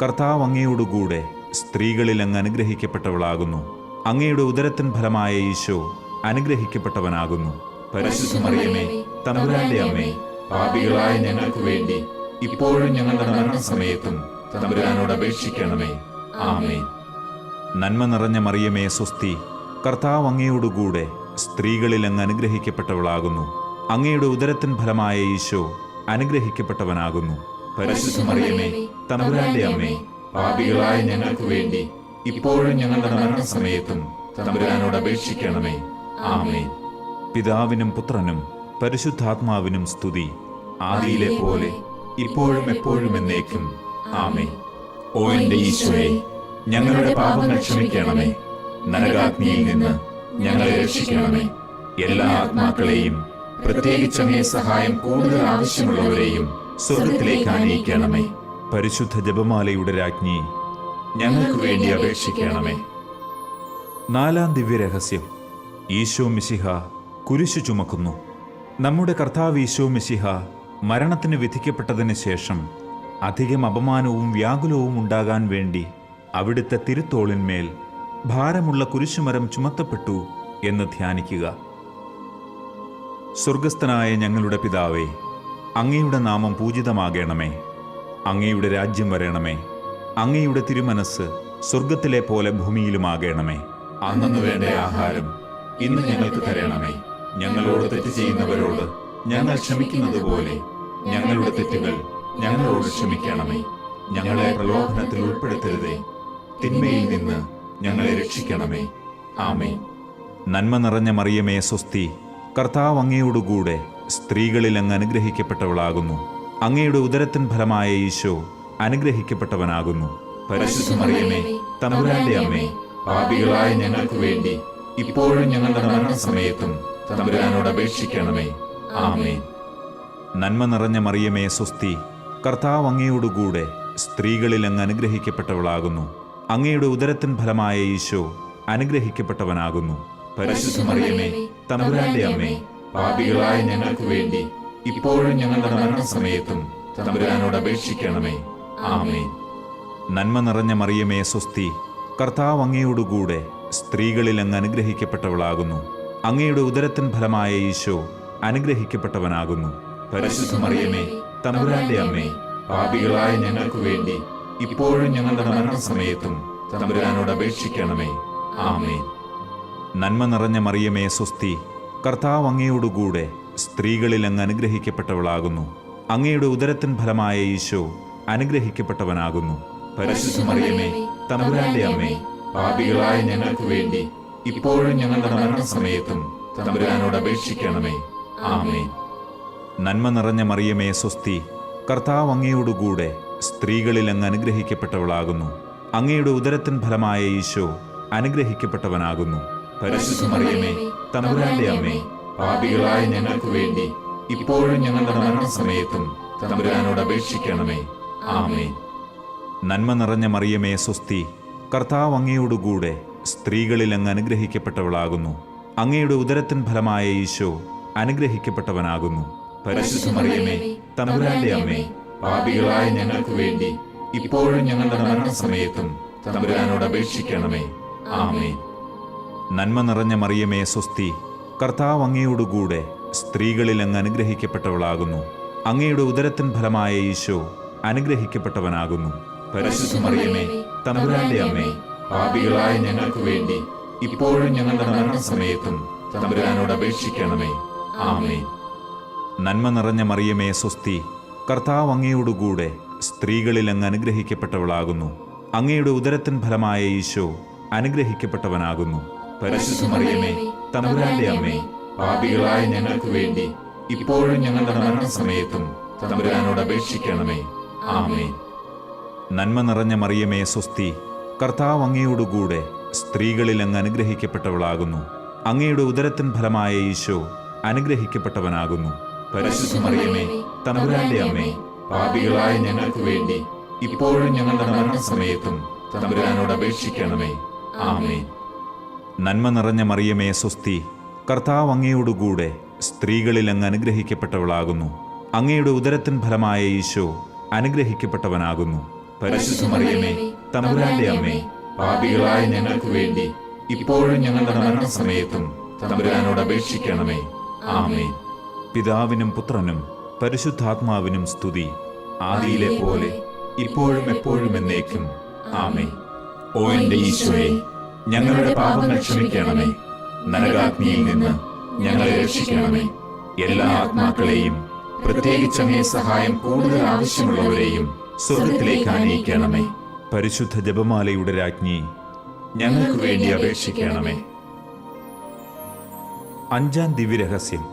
കർത്താവ് അങ്ങയോടുകൂടെ സ്ത്രീകളിൽ അങ്ങ് അനുഗ്രഹിക്കപ്പെട്ടവളാകുന്നു. അങ്ങയുടെ ഉദരത്തിൻ ഫലമായ ഈശോ അനുഗ്രഹിക്കപ്പെട്ടവനാകുന്നു. പരിശുദ്ധ മറിയമേ, തമ്പുരാന്റെ അമ്മേ, പാപികളായ ഞങ്ങൾക്ക് വേണ്ടി ഇപ്പോഴും ഞങ്ങളുടെ മരണസമയത്തും തമ്പുരാനോട് അപേക്ഷിക്കണമേ. ആമേൻ. നന്മ നിറഞ്ഞ മറിയമേ സ്വസ്തി, കർത്താവ് അങ്ങയോടുകൂടെ സ്ത്രീകളിൽ അങ്ങ് അനുഗ്രഹിക്കപ്പെട്ടവളാകുന്നു. അങ്ങയുടെ ഉദരത്തിൻ ഫലമായ ഈശോ അനുഗ്രഹിക്കപ്പെട്ടവനാകുന്നു. പരിശുദ്ധ മറിയമേ, തമ്പുരാന്റെ അമ്മേ, പാപികളായ ഞങ്ങൾക്ക് വേണ്ടി ഇപ്പോഴും ഞങ്ങളുടെ മരണസമയത്തും തമ്പുരാനോട് അപേക്ഷിക്കണമേ. ആമേൻ. പിതാവിനും പുത്രനും പരിശുദ്ധാത്മാവിനും സ്തുതി, ആദിയിലെ പോലെ ഇപ്പോഴും എപ്പോഴും എന്നേക്കും. ആമേൻ. ഓ എന്റെ ഈശോയെ, ഞങ്ങളുടെ പാപങ്ങൾ ക്ഷമിക്കണമേ. നരകാഗ്നിയിൽ നിന്ന് ഞങ്ങളെ രക്ഷിക്കണമേ. എല്ലാ ആത്മാക്കളെയും, പ്രത്യേകിച്ച് അങ്ങേ സഹായം കൂടുതൽ ആവശ്യമുള്ളവരെയും സ്വർഗത്തിലേക്ക് ആനയിക്കണമേ. പരിശുദ്ധ ജപമാലയുടെ രാജ്ഞി, ഞങ്ങൾക്ക് വേണ്ടി അപേക്ഷിക്കണമേ. 4-ാം ദിവ്യരഹസ്യം. ഈശോ മിശിഹ കുരിശു ചുമക്കുന്നു. നമ്മുടെ കർത്താവ് ഈശോ മിശിഹ മരണത്തിന് വിധിക്കപ്പെട്ടതിന് ശേഷം അധികം അപമാനവും വ്യാകുലവും ഉണ്ടാകാൻ വേണ്ടി അവിടുത്തെ തിരുത്തോളിന്മേൽ ഭാരമുള്ള കുരിശുമരം ചുമത്തപ്പെട്ടു എന്ന് ധ്യാനിക്കുക. സ്വർഗസ്ഥനായ ഞങ്ങളുടെ പിതാവേ, അങ്ങയുടെ നാമം പൂജിതമാകണമേ. അങ്ങയുടെ രാജ്യം വരണമേ. അങ്ങയുടെ തിരുമനസ് സ്വർഗത്തിലെ പോലെ ഭൂമിയിലുമാകണമേ. അന്നു വേണ്ട ആഹാരം ഇന്ന് ഞങ്ങൾക്ക് തരണമേ. ഞങ്ങളോട് തെറ്റ് ചെയ്യുന്നവരോട് ഞങ്ങൾ ക്ഷമിക്കുന്നത് പോലെ ഞങ്ങളുടെ തെറ്റുകൾ ഞങ്ങളോട് ക്ഷമിക്കണമേ. ഞങ്ങളെ പ്രലോഭനത്തിൽ ഉൾപ്പെടുത്തരുതേ, തിന്മയിൽ നിന്ന് ഞങ്ങളെ രക്ഷിക്കണമേ. ആമേൻ. നന്മ നിറഞ്ഞ മറിയമേ സ്വസ്തി, കർത്താവ് അങ്ങയോടുകൂടെ സ്ത്രീകളിൽ അങ്ങ് അനുഗ്രഹിക്കപ്പെട്ടവളാകുന്നു. അങ്ങയുടെ ഉദരത്തിൻ ഫലമായ ഈശോ അനുഗ്രഹിക്കപ്പെട്ടവനാകുന്നു. പരിശുദ്ധ മറിയമേ, തമ്പുരാന്റെ അമ്മേ, പാപികളായ ഞങ്ങൾക്ക് വേണ്ടി ഇപ്പോഴും ഞങ്ങളുടെ മരണസമയത്തും തമ്പുരാനോട് അപേക്ഷിക്കണമേ. ആമേൻ. നന്മ നിറഞ്ഞ മറിയമേ സ്വസ്തി, കർത്താവ് അങ്ങയോടുകൂടെ സ്ത്രീകളിൽ അങ്ങ് അനുഗ്രഹിക്കപ്പെട്ടവളാകുന്നു. അങ്ങയുടെ ഉദരത്തിൻ ഫലമായ ഈശോ അനുഗ്രഹിക്കപ്പെട്ടവനാകുന്നു. പരിശുദ്ധ മറിയമേ, തമ്പുരാന്റെ അമ്മേ, പാപികളായ ഞങ്ങൾക്ക് വേണ്ടി ഇപ്പോഴും ഞങ്ങളുടെ മരണസമയത്തും തമ്പുരാനോട് അപേക്ഷിക്കണമേ. ആമേൻ. നന്മ നിറഞ്ഞ മറിയമേ സ്വസ്തി, കർത്താവ് അങ്ങയോടുകൂടെ സ്ത്രീകളിൽ അങ്ങ് അനുഗ്രഹിക്കപ്പെട്ടവളാകുന്നു. അങ്ങയുടെ ഉദരത്തിൻ ഫലമായ ഈശോ അനുഗ്രഹിക്കപ്പെട്ടവനാകുന്നു. പരിശുദ്ധ മറിയമേ, തമ്പുരാന്റെ അമ്മേ, പാപികളായ ഞങ്ങൾക്ക് വേണ്ടി ഇപ്പോഴും ഞങ്ങളുടെ മരണസമയത്തും തമ്പുരാനോട് അപേക്ഷിക്കണമേ. ആമേൻ. നന്മ നിറഞ്ഞ മറിയമേ സ്വസ്തി, കർത്താവ് അങ്ങയോടുകൂടെ സ്ത്രീകളിൽ അങ്ങ് അനുഗ്രഹിക്കപ്പെട്ടവളാകുന്നു. അങ്ങയുടെ ഉദരത്തിൻ ഫലമായ ഈശോ അനുഗ്രഹിക്കപ്പെട്ടവനാകുന്നു. പരിശുദ്ധ മറിയമേ, തമ്പുരാന്റെ അമ്മേ, പാപികളായ ഞങ്ങൾക്ക് വേണ്ടി ഇപ്പോഴും ഞങ്ങളുടെ മരണസമയത്തും തമ്പുരാനോട് അപേക്ഷിക്കണമേ. ആമേൻ. നന്മ നിറഞ്ഞ മറിയമേ സ്വസ്തി, കർത്താവ് അങ്ങയോടുകൂടെ സ്ത്രീകളിൽ അങ്ങ് അനുഗ്രഹിക്കപ്പെട്ടവളാകുന്നു. അങ്ങയുടെ ഉദരത്തിൻ ഫലമായ ഈശോ അനുഗ്രഹിക്കപ്പെട്ടവനാകുന്നു. പരിശുദ്ധ മറിയമേ, തമ്പുരാന്റെ അമ്മേ, പാപികളായ ഞങ്ങൾക്ക് വേണ്ടി ഇപ്പോഴും ഞങ്ങളുടെ മരണസമയത്തും തമ്പുരാനോട് അപേക്ഷിക്കണമേ. ആമേൻ. നന്മ നിറഞ്ഞ മറിയമേ സ്വസ്തി, കർത്താവ് അങ്ങയോടുകൂടെ സ്ത്രീകളിൽ അങ്ങ് അനുഗ്രഹിക്കപ്പെട്ടവളാകുന്നു. അങ്ങയുടെ ഉദരത്തിൻ ഫലമായ ഈശോ അനുഗ്രഹിക്കപ്പെട്ടവനാകുന്നു. പരിശുദ്ധ മറിയമേ, തമ്പുരാന്റെ അമ്മേ, പാപികളായ ഞങ്ങൾക്ക് വേണ്ടി ഇപ്പോഴും ഞങ്ങളുടെ മരണസമയത്തും തമ്പുരാനോട് അപേക്ഷിക്കണമേ. ആമേൻ. നന്മ നിറഞ്ഞ മറിയമേ സ്വസ്തി, കർത്താവ് അങ്ങയോടുകൂടെ സ്ത്രീകളിൽ അങ്ങ് അനുഗ്രഹിക്കപ്പെട്ടവളാകുന്നു. അങ്ങയുടെ ഉദരത്തിൻ ഫലമായ ഈശോ അനുഗ്രഹിക്കപ്പെട്ടവനാകുന്നു. പരിശുദ്ധ മറിയമേ, തമ്പുരാന്റെ അമ്മേ, പാപികളായ ഞങ്ങൾക്ക് വേണ്ടി ഇപ്പോഴും ഞങ്ങളുടെ മരണസമയത്തും തമ്പുരാനോട് അപേക്ഷിക്കണമേ. ആമേൻ. നന്മ നിറഞ്ഞ മറിയമേ സ്വസ്തി, കർത്താവ് അങ്ങയോടുകൂടെ സ്ത്രീകളിൽ അങ്ങ് അനുഗ്രഹിക്കപ്പെട്ടവളാകുന്നു. അങ്ങയുടെ ഉദരത്തിൻ ഫലമായ ഈശോ അനുഗ്രഹിക്കപ്പെട്ടവനാകുന്നു. പരിശുദ്ധ മറിയമേ, തമ്പുരാന്റെ അമ്മേ, പാപികളായ ഞങ്ങൾക്ക് വേണ്ടി ഇപ്പോഴും ഞങ്ങളുടെ മരണസമയത്തും തമ്പുരാനോട് അപേക്ഷിക്കണമേ. ആമേൻ. നന്മ നിറഞ്ഞ മറിയമേ സ്വസ്തി, കർത്താവ് അങ്ങയോടുകൂടെ സ്ത്രീകളിൽ അങ്ങ് അനുഗ്രഹിക്കപ്പെട്ടവളാകുന്നു. അങ്ങയുടെ ഉദരത്തിൻ ഫലമായ ഈശോ അനുഗ്രഹിക്കപ്പെട്ടവനാകുന്നു. പരിശുദ്ധ മറിയമേ, തമ്പുരാന്റെ അമ്മേ, പാപികളായ ഞങ്ങൾക്ക് വേണ്ടി ഇപ്പോഴും ഞങ്ങളുടെ മരണസമയത്തും തമ്പുരാനോട് അപേക്ഷിക്കണമേ. ആമേൻ. നന്മ നിറഞ്ഞ മറിയമേ സ്വസ്തി, കർത്താവ് അങ്ങയോടുകൂടെ സ്ത്രീകളിൽ അങ്ങ് അനുഗ്രഹിക്കപ്പെട്ടവളാകുന്നു. അങ്ങയുടെ ഉദരത്തിൻ ഫലമായ ഈശോ അനുഗ്രഹിക്കപ്പെട്ടവനാകുന്നു. പരിശുദ്ധ മറിയമേ, തമ്പുരാന്റെ അമ്മേ, പാപികളായ ഞങ്ങൾക്ക് വേണ്ടി ഇപ്പോഴും ഞങ്ങളുടെ മരണസമയത്തും തമ്പുരാനോട് അപേക്ഷിക്കണമേ. ആമേൻ. പിതാവിനും പുത്രനും പരിശുദ്ധാത്മാവിനും സ്തുതി, ആദിയിലെ പോലെ ഇപ്പോഴും എപ്പോഴും എന്നേക്കും. ആമേൻ. ഓ എന്റെ ഈശോയെ, ഞങ്ങളുടെ പാപങ്ങൾ ക്ഷമിക്കണമേ. നരകാഗ്നിയിൽ നിന്ന് ഞങ്ങളെ രക്ഷിക്കണമേ. എല്ലാ ആത്മാക്കളെയും, പ്രത്യേകിച്ച് അങ്ങേ സഹായം കൂടുതൽ ആവശ്യമുള്ളവരെയും സ്വർഗത്തിലേക്ക് ആനയിക്കണമേ. പരിശുദ്ധ ജപമാലയുടെ രാജ്ഞി, ഞങ്ങൾക്ക് വേണ്ടി അപേക്ഷിക്കണമേ. അഞ്ചാം ദിവ്യരഹസ്യം,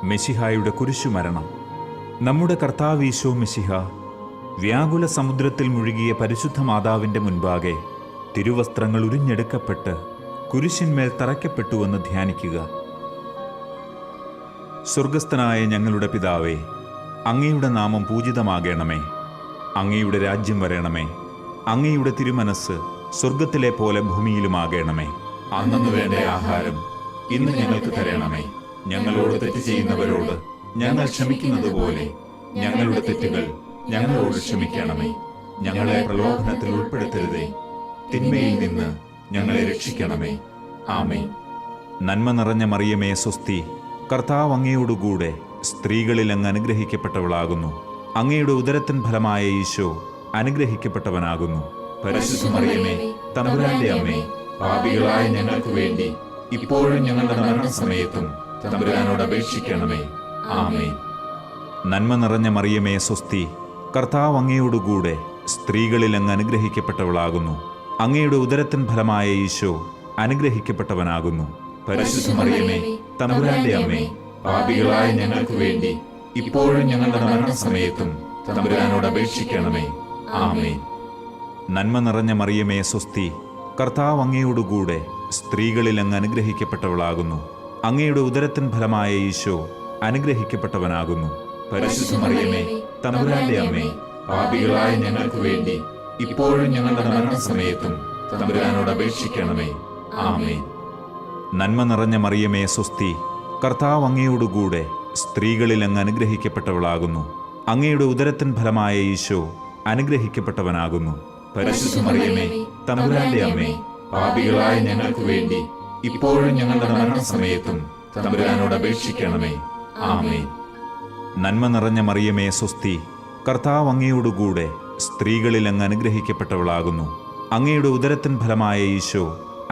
മെശിഹായുടെ കുരിശുമരണം. നമ്മുടെ കർത്താവ് ഈശോ മെശിഹ വ്യാകുല സമുദ്രത്തിൽ മുഴുകിയ പരിശുദ്ധ മാതാവിൻ്റെ മുൻപാകെ തിരുവസ്ത്രങ്ങൾ ഉരിഞ്ഞെടുക്കപ്പെട്ട് കുരിശിന്മേൽ തറയ്ക്കപ്പെട്ടുവെന്ന് ധ്യാനിക്കുക. സ്വർഗസ്ഥനായ ഞങ്ങളുടെ പിതാവേ, അങ്ങയുടെ നാമം പൂജിതമാകണമേ. അങ്ങയുടെ രാജ്യം വരണമേ. അങ്ങയുടെ തിരുമനസ് സ്വർഗത്തിലെ പോലെ ഭൂമിയിലുമാകണമേ. അന്നന്ന് വേണ്ട ആഹാരം ഇന്ന് ഞങ്ങൾക്ക് തരണമേ. ഞങ്ങളോട് തെറ്റ് ചെയ്യുന്നവരോട് ഞങ്ങൾ ക്ഷമിക്കുന്നത് പോലെ ഞങ്ങളുടെ തെറ്റുകൾ ഞങ്ങളോട് ക്ഷമിക്കണമേ. ഞങ്ങളെ പ്രലോഭനത്തിൽ ഉൾപ്പെടുത്തരുതേ, തിന്മയിൽ നിന്ന് ഞങ്ങളെ രക്ഷിക്കണമേ. ആമേൻ. നന്മ നിറഞ്ഞ മറിയമേ സ്വസ്തി, കർത്താവ് അങ്ങയോടുകൂടെ സ്ത്രീകളിൽ അങ്ങ് അനുഗ്രഹിക്കപ്പെട്ടവളാകുന്നു. അങ്ങയുടെ ഉദരത്തിൻ ഫലമായ ഈശോ അനുഗ്രഹിക്കപ്പെട്ടവനാകുന്നു. പരിശുദ്ധ മറിയമേ, തമ്പുരാന്റെ അമ്മേ, പാപികളായ ഞങ്ങൾക്ക് വേണ്ടി ഇപ്പോഴും ഞങ്ങളുടെ മരണസമയത്തും തമ്പുരാനോട് അപേക്ഷിക്കണമേ. ആമേൻ. നന്മ നിറഞ്ഞ മറിയമേ സ്വസ്തി, കർത്താവ് അങ്ങയോടുകൂടെ സ്ത്രീകളിൽ അങ്ങ് അനുഗ്രഹിക്കപ്പെട്ടവളാകുന്നു. അങ്ങയുടെ ഉദരത്തിൻ ഫലമായ ഈശോ അനുഗ്രഹിക്കപ്പെട്ടവനാകുന്നു. പരിശുദ്ധ മറിയമേ, തമ്പുരാന്റെ അമ്മേ, പാപികളായ ഞങ്ങൾക്ക് വേണ്ടി ഇപ്പോഴും ഞങ്ങളുടെ മരണസമയത്തും തമ്പുരാനോട് അപേക്ഷിക്കണമേ. ആമേൻ. നന്മ നിറഞ്ഞ മറിയമേ സ്വസ്തി, കർത്താവ് അങ്ങയോടുകൂടെ സ്ത്രീകളിൽ അങ്ങ് അനുഗ്രഹിക്കപ്പെട്ടവളാകുന്നു. അങ്ങയുടെ ഉദരത്തിൻ ഫലമായ ഈശോ അനുഗ്രഹിക്കപ്പെട്ടവനാകുന്നു. പരിശുദ്ധ മറിയമേ, തമ്പുരാന്റെ അമ്മേ, പാപികളായ ഞങ്ങൾക്ക് വേണ്ടി ഇപ്പോഴും ഞങ്ങളുടെ മരണസമയത്തും തമ്പുരാനോട് അപേക്ഷിക്കണമേ. ആമേൻ. നന്മ നിറഞ്ഞ മറിയമേ സ്വസ്തി, കർത്താവ് അങ്ങയോടുകൂടെ സ്ത്രീകളിൽ അങ്ങ് അനുഗ്രഹിക്കപ്പെട്ടവളാകുന്നു. അങ്ങയുടെ ഉദരത്തിൻ ഫലമായ ഈശോ അനുഗ്രഹിക്കപ്പെട്ടവനാകുന്നു. പരിശുദ്ധ മറിയമേ, തമ്പുരാന്റെ അമ്മേ, പാപികളായ ഞങ്ങൾക്ക് വേണ്ടി ഇപ്പോഴും ഞങ്ങളുടെ മരണസമയത്തും തമ്പുരാനോട് അപേക്ഷിക്കണമേ. ആമേൻ. നന്മ നിറഞ്ഞ മറിയമേ സ്വസ്തി, കർത്താവ് അങ്ങയോടുകൂടെ സ്ത്രീകളിൽ അങ്ങ് അനുഗ്രഹിക്കപ്പെട്ടവളാകുന്നു. അങ്ങയുടെ ഉദരത്തിൻ ഫലമായ ഈശോ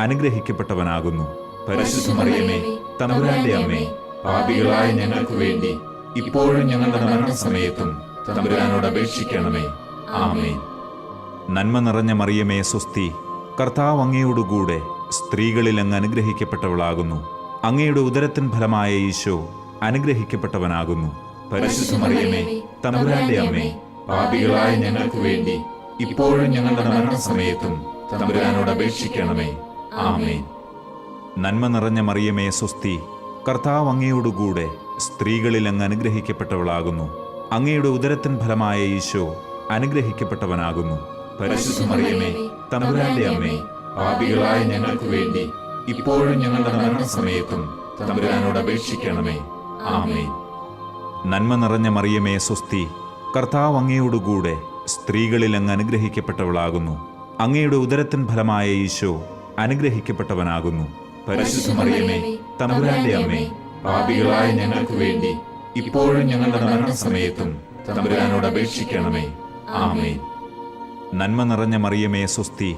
അനുഗ്രഹിക്കപ്പെട്ടവനാകുന്നു. പരിശുദ്ധ മറിയമേ, തമ്പുരാന്റെ അമ്മേ, പാപികളായ ഞങ്ങൾക്ക് വേണ്ടി ഇപ്പോഴും ഞങ്ങളുടെ മരണസമയത്തും തമ്പുരാനോട് അപേക്ഷിക്കണമേ. ആമേൻ. നന്മ നിറഞ്ഞ മറിയമേ സ്വസ്തി, കർത്താവ് അങ്ങയോടുകൂടെ സ്ത്രീകളിൽ അങ്ങ് അനുഗ്രഹിക്കപ്പെട്ടവളാകുന്നു. അങ്ങയുടെ ഉദരത്തിൻ ഫലമായ ഈശോ അനുഗ്രഹിക്കപ്പെട്ടവനാകുന്നു. പരിശുദ്ധ മറിയമേ, തമ്പുരാന്റെ അമ്മേ, പാപികളായ ഞങ്ങൾക്ക് വേണ്ടി ഇപ്പോഴും ഞങ്ങളുടെ മരണസമയത്തും തമ്പുരാനോട് അപേക്ഷിക്കണമേ. ആമേൻ. നന്മ നിറഞ്ഞ മറിയമേ സ്വസ്തി, കർത്താവ് അങ്ങയോടുകൂടെ സ്ത്രീകളിൽ അങ്ങ് അനുഗ്രഹിക്കപ്പെട്ടവളാകുന്നു. അങ്ങയുടെ ഉദരത്തിൻ ഫലമായ ഈശോ അനുഗ്രഹിക്കപ്പെട്ടവനാകുന്നു. പരിശുദ്ധ മറിയമേ, തമ്പുരാന്റെ അമ്മേ, പാപികളായ ഞങ്ങൾക്ക് വേണ്ടി ഇപ്പോഴും ഞങ്ങളുടെ മരണസമയത്തും തമ്പുരാനോട് അപേക്ഷിക്കണമേ. ആമേൻ. നന്മ നിറഞ്ഞ മറിയമേ സ്വസ്തി, കർത്താവ് അങ്ങയോടുകൂടെ സ്ത്രീകളിൽ അങ്ങ് അനുഗ്രഹിക്കപ്പെട്ടവളാകുന്നു. അങ്ങയുടെ ഉദരത്തിൻ ഫലമായ ഈശോ അനുഗ്രഹിക്കപ്പെട്ടവനാകുന്നു. പരിശുദ്ധ മറിയമേ, തമ്പുരാന്റെ അമ്മേ, പാപികളായ ഞങ്ങൾക്ക് വേണ്ടി ഇപ്പോഴും ഞങ്ങളുടെ മരണസമയത്തും തമ്പുരാനോട് അപേക്ഷിക്കണമേ. ആമേൻ. നന്മ നിറഞ്ഞ മറിയമേ സ്വസ്തി,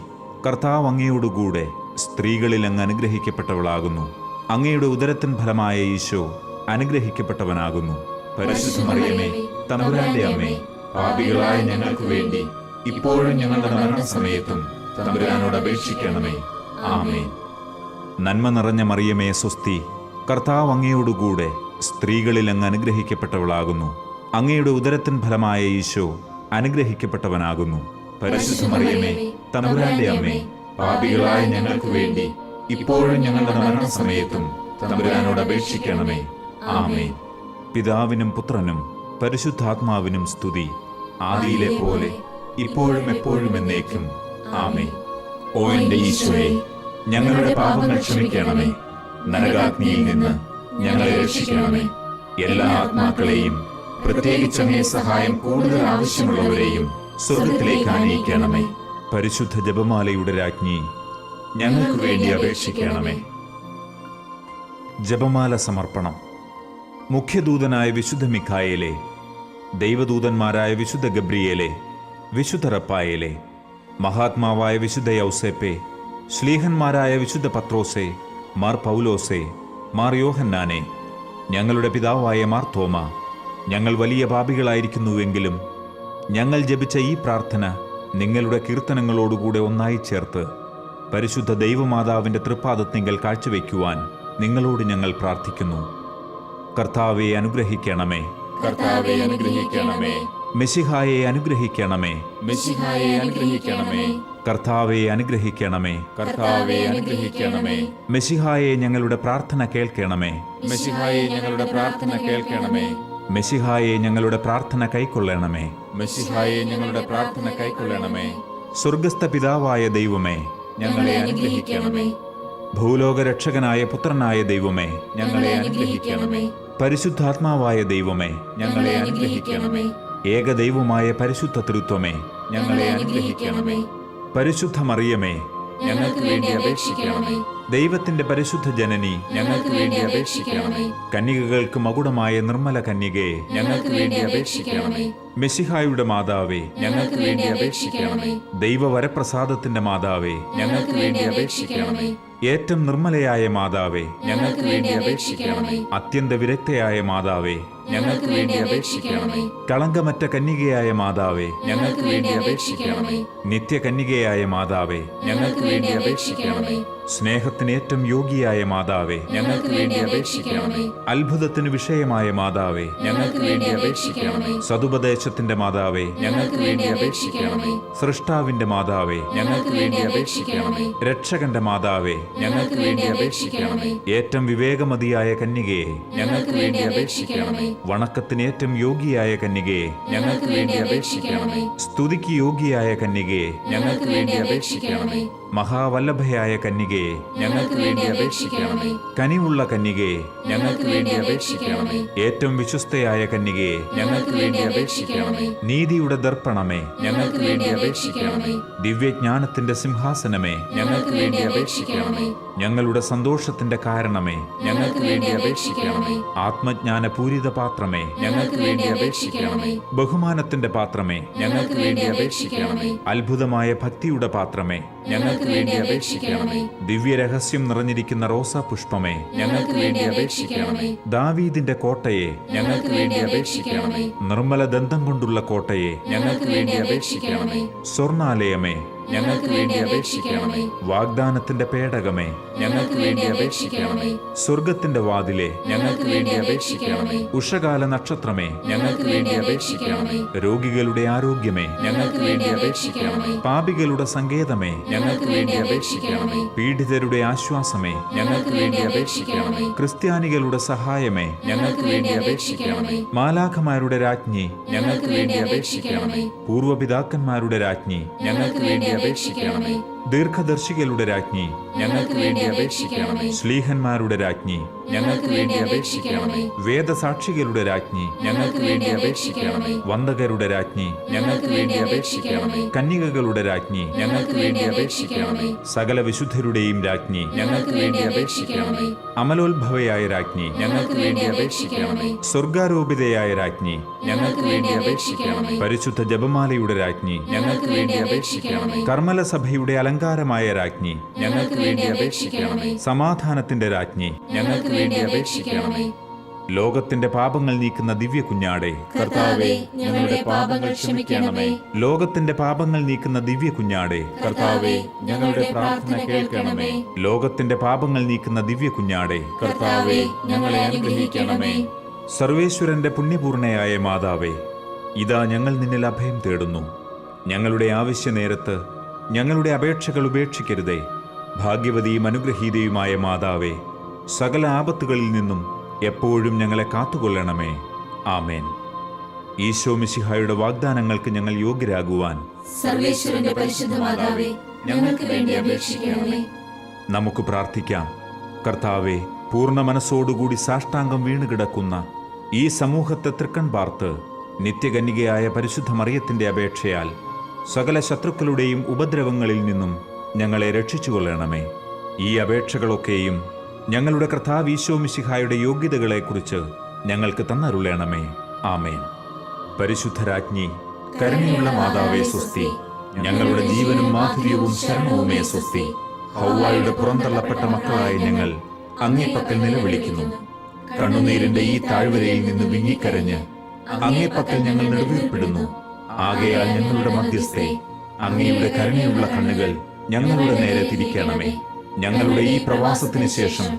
കർത്താവ് അങ്ങയോടുകൂടെ സ്ത്രീകളിൽ അങ്ങ് അനുഗ്രഹിക്കപ്പെട്ടവളാകുന്നു. അങ്ങയുടെ ഉദരത്തിൻ ഫലമായ ഈശോ അനുഗ്രഹിക്കപ്പെട്ടവനാകുന്നു. പരിശുദ്ധ മറിയമേ, തമ്പുരാന്റെ അമ്മേ, പാപികളായ ഞങ്ങൾക്ക് വേണ്ടി ഇപ്പോഴും ഞങ്ങളുടെ മരണസമയത്തും തമ്പുരാനോട് അപേക്ഷിക്കണമേ. ആമേൻ. നന്മ നിറഞ്ഞ മറിയമേ, സ്വസ്തി. കർത്താവ് അങ്ങയോടുകൂടെ സ്ത്രീകളിൽ അങ്ങ് അനുഗ്രഹിക്കപ്പെട്ടവളാകുന്നു. അങ്ങയുടെ ഉദരത്തിൻ ഫലമായ ഈശോ അനുഗ്രഹിക്കപ്പെട്ടവനാകുന്നു. പരിശുദ്ധ മറിയമേ, തമ്പുരാന്റെ അമ്മേ, പാപികളായ ഞങ്ങൾക്ക് വേണ്ടി ഇപ്പോഴും ഞങ്ങളുടെ മരണസമയത്തും തമ്പുരാനോട് അപേക്ഷിക്കണമേ. ആമേൻ. പിതാവിനും പുത്രനും പരിശുദ്ധാത്മാവിനും സ്തുതി, ആദിയിലെ പോലെ ഇപ്പോഴും എപ്പോഴും എന്നേക്കും. ആമേൻ. ഓ എന്റെ ഈശോയെ, ഞങ്ങളുടെ പാപങ്ങൾ ക്ഷമിക്കണമേ. നരകാഗ്നിയിൽ നിന്ന് ഞങ്ങളെ രക്ഷിക്കണമേ. എല്ലാ ആത്മാക്കളെയും, പ്രത്യേകിച്ച് അങ്ങേ സഹായം കൂടുതൽ ആവശ്യമുള്ളവരെയും സ്വർഗത്തിലേക്ക് ആനയിക്കണമേ. പരിശുദ്ധ ജപമാലയുടെ രാജ്ഞി, ഞങ്ങൾക്ക് വേണ്ടി അപേക്ഷിക്കണമേ. ജപമാല സമർപ്പണം. മുഖ്യദൂതനായ വിശുദ്ധ മിഖായേലെ, ദൈവദൂതന്മാരായ വിശുദ്ധ ഗബ്രിയേലെ, വിശുദ്ധ റപ്പായേലെ, മഹാത്മാവായ വിശുദ്ധ യൗസേപ്പെ, ശ്ലീഹന്മാരായ വിശുദ്ധ പത്രോസെ, മാർ പൗലോസെ, മാർ യോഹന്നാനെ, ഞങ്ങളുടെ പിതാവായ മാർ തോമ, ഞങ്ങൾ വലിയ പാപികളായിരിക്കുന്നുവെങ്കിലും ഞങ്ങൾ ജപിച്ച ഈ പ്രാർത്ഥന നിങ്ങളുടെ കീർത്തനങ്ങളോടുകൂടെ ഒന്നായി ചേർത്ത് പരിശുദ്ധ ദൈവമാതാവിൻ്റെ തൃപ്പാദത്തിങ്കൽ കാഴ്ചവെക്കുവാൻ നിങ്ങളോട് ഞങ്ങൾ പ്രാർത്ഥിക്കുന്നു. കർത്താവെ അനുഗ്രഹിക്കണമേ. കർത്താവെ അനുഗ്രഹിക്കണമേ. മെശിഹായെ അനുഗ്രഹിക്കണമേ. മെശിഹായെ അനുഗ്രഹിക്കണമേ. കർത്താവെ അനുഗ്രഹിക്കണമേ. കർത്താവെ അനുഗ്രഹിക്കണമേ. മെശിഹായെ ഞങ്ങളുടെ പ്രാർത്ഥന കേൾക്കണമേ. മെശിഹായെ ഞങ്ങളുടെ പ്രാർത്ഥന കേൾക്കണമേ. മെശിഹായെ ഞങ്ങളുടെ പ്രാർത്ഥന കൈക്കൊള്ളണമേ. മെശിഹായെ ഞങ്ങളുടെ പ്രാർത്ഥന കൈക്കൊള്ളണമേ. സ്വർഗസ്ഥ പിതാവായ ദൈവമേ, ഞങ്ങളെ അനുഗ്രഹിക്കണമേ. ഭൂലോകരക്ഷകനായ പുത്രനായ ദൈവമേ, ഞങ്ങളെ അനുഗ്രഹിക്കണമേ. പരിശുദ്ധാത്മാവായ ദൈവമേ, ഞങ്ങളെ അനുഗ്രഹിക്കണമേ. ഏകദൈവമായ പരിശുദ്ധ തൃത്വമേ, ഞങ്ങളെ അനുഗ്രഹിക്കണമേ. പരിശുദ്ധ മറിയമേ, ഞങ്ങൾക്ക് വേണ്ടി അപേക്ഷിക്കണമേ. ദൈവത്തിന്റെ പരിശുദ്ധ ജനനി, ഞങ്ങൾക്ക് വേണ്ടി അപേക്ഷിക്കണമേ. കന്യകകൾക്ക് മകുടമായ നിർമ്മല കന്യകയെ, ഞങ്ങൾക്ക് വേണ്ടി അപേക്ഷിക്കണമേ. മെശിഹായുടെ മാതാവേ, ഞങ്ങൾക്ക് വേണ്ടി അപേക്ഷിക്കണമേ. ദൈവവരപ്രസാദത്തിന്റെ മാതാവേ, ഞങ്ങൾക്ക് വേണ്ടി അപേക്ഷിക്കണമേ. ഏറ്റവും നിർമ്മലയായ മാതാവേ, ഞങ്ങൾക്ക് വേണ്ടി അപേക്ഷിക്കണമേ. അത്യന്ത വിരക്തയായ മാതാവേ, ഞങ്ങൾക്ക് വേണ്ടി അപേക്ഷിക്കണമേ. കളങ്കമറ്റ കന്യകയായ മാതാവേ, ഞങ്ങൾക്ക് വേണ്ടി അപേക്ഷിക്കണമേ. നിത്യകന്യകയായ മാതാവേ, ഞങ്ങൾക്ക് വേണ്ടി അപേക്ഷിക്കണമേ. സ്നേഹത്തിന് ഏറ്റവും യോഗ്യയായ മാതാവേ, ഞങ്ങൾക്ക് വേണ്ടി അപേക്ഷിക്കണമേ. അത്ഭുതത്തിന് വിഷയമായ മാതാവേ, ഞങ്ങൾക്ക് വേണ്ടി അപേക്ഷിക്കണമേ. സതുപദേശത്തിന്റെ മാതാവേ, ഞങ്ങൾക്ക് വേണ്ടി അപേക്ഷിക്കണമേ. സൃഷ്ടാവിന്റെ മാതാവേ, ഞങ്ങൾക്ക് വേണ്ടി അപേക്ഷിക്കണമേ. രക്ഷകന്റെ മാതാവേ, ഞങ്ങൾക്ക് വേണ്ടി അപേക്ഷിക്കണമേ. ഏറ്റവും വിവേകമതിയായ കന്യകയെ, ഞങ്ങൾക്ക് വേണ്ടി അപേക്ഷിക്കണമേ. വണക്കത്തിന് ഏറ്റവും യോഗ്യയായ കന്യകയെ, ഞങ്ങൾക്ക് വേണ്ടി അപേക്ഷിക്കണമേ. സ്തുതിക്ക് യോഗ്യയായ കന്യകയെ, ഞങ്ങൾക്ക് വേണ്ടി അപേക്ഷിക്കണമേ. മഹാവല്ലഭയായ കന്യകയെ, ഞങ്ങൾക്ക് വേണ്ടി അപേക്ഷിക്കണമേ. കനിവുള്ള കന്യകയെ, ഞങ്ങൾക്ക് വേണ്ടി അപേക്ഷിക്കണമേ. ഏറ്റവും വിശ്വസ്തയായ കന്യകയെ, ഞങ്ങൾക്ക് വേണ്ടി അപേക്ഷിക്കണമേ. നീതിയുടെ ദർപ്പണമേ, ഞങ്ങൾക്ക് വേണ്ടി അപേക്ഷിക്കണമേ. ദിവ്യജ്ഞാനത്തിന്റെ സിംഹാസനമേ, ഞങ്ങൾക്ക് വേണ്ടി അപേക്ഷിക്കണമേ. ഞങ്ങളുടെ സന്തോഷത്തിന്റെ കാരണമേ, ഞങ്ങൾക്ക് വേണ്ടി അപേക്ഷിക്കണമേ. ആത്മജ്ഞാന പൂരിത പാത്രമേ, ഞങ്ങൾക്ക് വേണ്ടി അപേക്ഷിക്കണമേ. ബഹുമാനത്തിന്റെ പാത്രമേ, ഞങ്ങൾക്ക് വേണ്ടി അപേക്ഷിക്കണമേ. അത്ഭുതമായ ഭക്തിയുടെ പാത്രമേ, ഞങ്ങൾക്ക് വേണ്ടി അപേക്ഷിക്കണമേ. ദിവ്യരഹസ്യം നിറഞ്ഞിരിക്കുന്ന റോസാ പുഷ്പമേ, ഞങ്ങൾക്ക് വേണ്ടി അപേക്ഷിക്കണമേ. ദാവീദിന്റെ കോട്ടയെ, ഞങ്ങൾക്ക് വേണ്ടി അപേക്ഷിക്കണമേ. നിർമ്മല ദന്തം കൊണ്ടുള്ള കോട്ടയെ, ഞങ്ങൾക്ക് വേണ്ടി അപേക്ഷിക്കണമേ. സ്വർണാലയമേ, ഞങ്ങൾക്ക് വേണ്ടി അപേക്ഷിക്കണമേ. വാഗ്ദാനത്തിന്റെ പേടകമേ, ഞങ്ങൾക്ക് വേണ്ടി അപേക്ഷിക്കണമേ. സ്വർഗത്തിന്റെ വാതിലെ, ഞങ്ങൾക്ക് വേണ്ടി അപേക്ഷിക്കണമേ. ഉഷകാല നക്ഷത്രമേ, ഞങ്ങൾക്ക് വേണ്ടി അപേക്ഷിക്കണമേ. രോഗികളുടെ ആരോഗ്യമേ, ഞങ്ങൾക്ക് വേണ്ടി അപേക്ഷിക്കണമേ. പാപികളുടെ സങ്കേതമേ, ഞങ്ങൾക്ക് വേണ്ടി അപേക്ഷിക്കണമേ. പീഡിതരുടെ ആശ്വാസമേ, ഞങ്ങൾക്ക് വേണ്ടി അപേക്ഷിക്കണമേ. ക്രിസ്ത്യാനികളുടെ സഹായമേ, ഞങ്ങൾക്ക് വേണ്ടി അപേക്ഷിക്കണമേ. മാലാഖമാരുടെ രാജ്ഞി, ഞങ്ങൾക്ക് വേണ്ടി അപേക്ഷിക്കണമേ. പൂർവപിതാക്കന്മാരുടെ രാജ്ഞി, ഞങ്ങൾക്ക് വേണ്ടി അപേക്ഷിക്കണമേ. ദീർഘദർശികളുടെ രാജ്ഞി, ഞങ്ങൾക്ക് വേണ്ടി അപേക്ഷിക്കണമേ. ശ്ലീഹന്മാരുടെ രാജ്ഞി, ഞങ്ങൾക്ക് വേണ്ടി അപേക്ഷിക്കണമേ. വേദസാക്ഷികളുടെ രാജ്ഞി, ഞങ്ങൾക്ക് വേണ്ടി അപേക്ഷിക്കണമേ. വന്ദകരുടെ രാജ്ഞി, ഞങ്ങൾക്ക് വേണ്ടി അപേക്ഷിക്കണമേ. കന്യകകളുടെ രാജ്ഞി, ഞങ്ങൾക്ക് വേണ്ടി അപേക്ഷിക്കണമേ. സകല വിശുദ്ധരുടെയും രാജ്ഞി, ഞങ്ങൾക്ക് വേണ്ടി അപേക്ഷിക്കണമേ. അമലോത്ഭവയായ രാജ്ഞി, ഞങ്ങൾക്ക് വേണ്ടി അപേക്ഷിക്കണമേ. സ്വർഗാരോപിതയായ രാജ്ഞി, ഞങ്ങൾക്ക് വേണ്ടി അപേക്ഷിക്കണമേ. പരിശുദ്ധ ജപമാലയുടെ രാജ്ഞി, ഞങ്ങൾക്ക് വേണ്ടി അപേക്ഷിക്കണമേ. കർമ്മലസഭയുടെ അലങ്കാരമായ രാജ്ഞി, ഞങ്ങൾക്ക് വേണ്ടി അപേക്ഷിക്കണമേ. സമാധാനത്തിന്റെ രാജ്ഞി, ഞങ്ങൾക്ക് വേണ്ടി അപേക്ഷിക്കണമേ. ലോകത്തിന്റെ പാപങ്ങൾ നീക്കുന്ന ദിവ്യ കുഞ്ഞാടേ, കർത്താവേ, ഞങ്ങളുടെ പാപങ്ങൾ ക്ഷമിക്കണമേ. ലോകത്തിന്റെ പാപങ്ങൾ നീക്കുന്ന ദിവ്യ കുഞ്ഞാടേ, കർത്താവേ, ഞങ്ങളുടെ പ്രാർത്ഥന കേൾക്കണമേ. ലോകത്തിന്റെ പാപങ്ങൾ നീക്കുന്ന ദിവ്യ കുഞ്ഞാടേ, കർത്താവേ, ഞങ്ങളെ അനുഗ്രഹിക്കണമേ. സർവേശ്വരന്റെ പുണ്യപൂർണയായ മാതാവേ, ഇതാ ഞങ്ങൾ നിന്നിൽ അഭയം തേടുന്നു. ഞങ്ങളുടെ ആവശ്യനേരത്ത് ഞങ്ങളുടെ അപേക്ഷകൾ ഉപേക്ഷിക്കരുതേ. ഭാഗ്യവതിയും അനുഗ്രഹീതയുമായ മാതാവേ, സകല ആപത്തുകളിൽ നിന്നും എപ്പോഴും ഞങ്ങളെ കാത്തുകൊള്ളണമേ. ആമേൻ. ഈശോ മിശിഹായുടെ വാഗ്ദാനങ്ങൾക്ക് ഞങ്ങൾ യോഗ്യരാകുവാൻ സർവേശ്വരന്റെ പരിശുദ്ധ മാതാവേ, ഞങ്ങൾക്ക് വേണ്ടി അപേക്ഷിക്കണമേ. നമുക്ക് പ്രാർത്ഥിക്കാം. കർത്താവെ, പൂർണ്ണ മനസ്സോടുകൂടി സാഷ്ടാംഗം വീണുകിടക്കുന്ന ഈ സമൂഹത്തെ തൃക്കൺ പാർത്ത് നിത്യകന്യകയായ പരിശുദ്ധ മറിയത്തിന്റെ അപേക്ഷയാൽ സകല ശത്രുക്കളുടെയും ഉപദ്രവങ്ങളിൽ നിന്നും ഞങ്ങളെ രക്ഷിച്ചുകൊള്ളണമേ. ഈ അപേക്ഷകളൊക്കെയും ഞങ്ങളുടെ കർത്താവ് ഈശോ മിശിഹായുടെ യോഗ്യതകളെക്കുറിച്ച് ഞങ്ങൾക്ക് തന്നരുളണമേ. ആമേൻ. പരിശുദ്ധരാജ്ഞി, കരുണയുള്ള മാതാവേ സ്വസ്തി. ഞങ്ങളുടെ ജീവനും മാധുര്യവും ശരണവുമേ സ്വസ്തി. ഹൗവായുടെ പുറന്തള്ളപ്പെട്ട മക്കളായ ഞങ്ങൾ അങ്ങേപ്പക്കൽ നിലവിളിക്കുന്നു. കണ്ണുനീരിന്റെ ഈ താഴ്വരയിൽ നിന്ന് വിങ്ങിക്കരഞ്ഞ് അങ്ങേപ്പക്കൽ ഞങ്ങൾ നെടുവീർപ്പെടുന്നു. ആകയാൽ ഞങ്ങളുടെ മധ്യസ്ഥേ, അങ്ങയുടെ കരുണയുള്ള കണ്ണുകൾ ഞങ്ങളുടെ നേരെ തിരിക്കണമേ. ഞങ്ങളുടെ ഈ പ്രവാസത്തിന് ശേഷം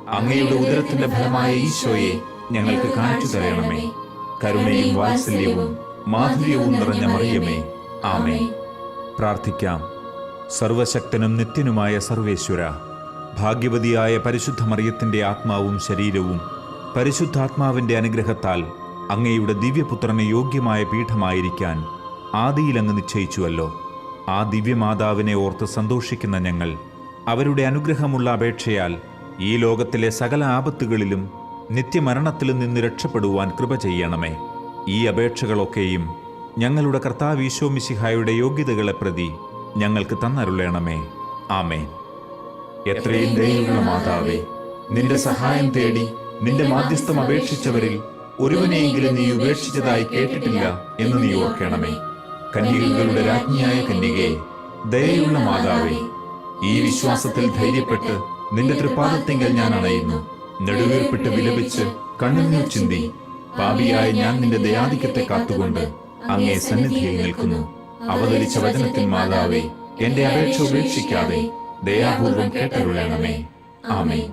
അങ്ങയുടെ ഉദരത്തിന്റെ ഫലമായ ഈശോയെ ഞങ്ങൾക്ക് കാണിച്ചു തരണമേ. കരുണയും വാത്സല്യവും മാധുര്യവും നിറഞ്ഞ മറിയമേ, ആമേൻ. പ്രാർത്ഥിക്കാം. സർവശക്തനും നിത്യനുമായ സർവേശ്വര, ഭാഗ്യവതിയായ പരിശുദ്ധ മറിയത്തിന്റെ ആത്മാവും ശരീരവും പരിശുദ്ധാത്മാവിന്റെ അനുഗ്രഹത്താൽ അങ്ങയുടെ ദിവ്യപുത്രന് യോഗ്യമായ പീഠമായിരിക്കാൻ ആദിയിൽ അങ്ങ് നിശ്ചയിച്ചുവല്ലോ. ആ ദിവ്യമാതാവിനെ ഓർത്ത് സന്തോഷിക്കുന്ന ഞങ്ങൾ അവരുടെ അനുഗ്രഹമുള്ള അപേക്ഷയാൽ ഈ ലോകത്തിലെ സകല ആപത്തുകളിലും നിത്യമരണത്തിലും നിന്ന് രക്ഷപ്പെടുവാൻ കൃപ ചെയ്യണമേ. ഈ അപേക്ഷകളൊക്കെയും ഞങ്ങളുടെ കർത്താവ് ഈശോ മിശിഹായുടെ യോഗ്യതകളെ പ്രതി ഞങ്ങൾക്ക് തന്നരുളണമേ. ആമേൻ. എത്രയും ദയയുള്ള മാതാവേ, നിന്റെ സഹായം തേടി നിന്റെ മാധ്യസ്ഥം അപേക്ഷിച്ചവരിൽ ഒരുവനെയെങ്കിലും നീ ഉപേക്ഷിച്ചതായി കേട്ടിട്ടില്ല എന്ന് നീ ഓർക്കണമേ. കന്യകകളുടെ രാജ്ഞിയായ കന്യകേ, ദയയുള്ള മാതാവേ, ഈ വിശ്വാസത്തിൽ ധൈര്യപ്പെട്ട് നിന്റെ തൃപ്പാദത്തിങ്കൽ ഞാൻ അണയുന്നു. നെടുവീർപ്പിട്ട് വിലപിച്ച് കണ്ണുനീർ ചിന്തി പാപിയായ ഞാൻ നിന്റെ ദയാധിക്യത്തെ കാത്തുകൊണ്ട് അങ്ങേ സന്നിധിയിൽ നിൽക്കുന്നു. അവതരിച്ച വചനത്തിൽ മാതാവേ, എന്റെ അപേക്ഷ ഉപേക്ഷിക്കാതെ ദയാപൂർവം കേട്ടരുളണമേ. ആമേൻ.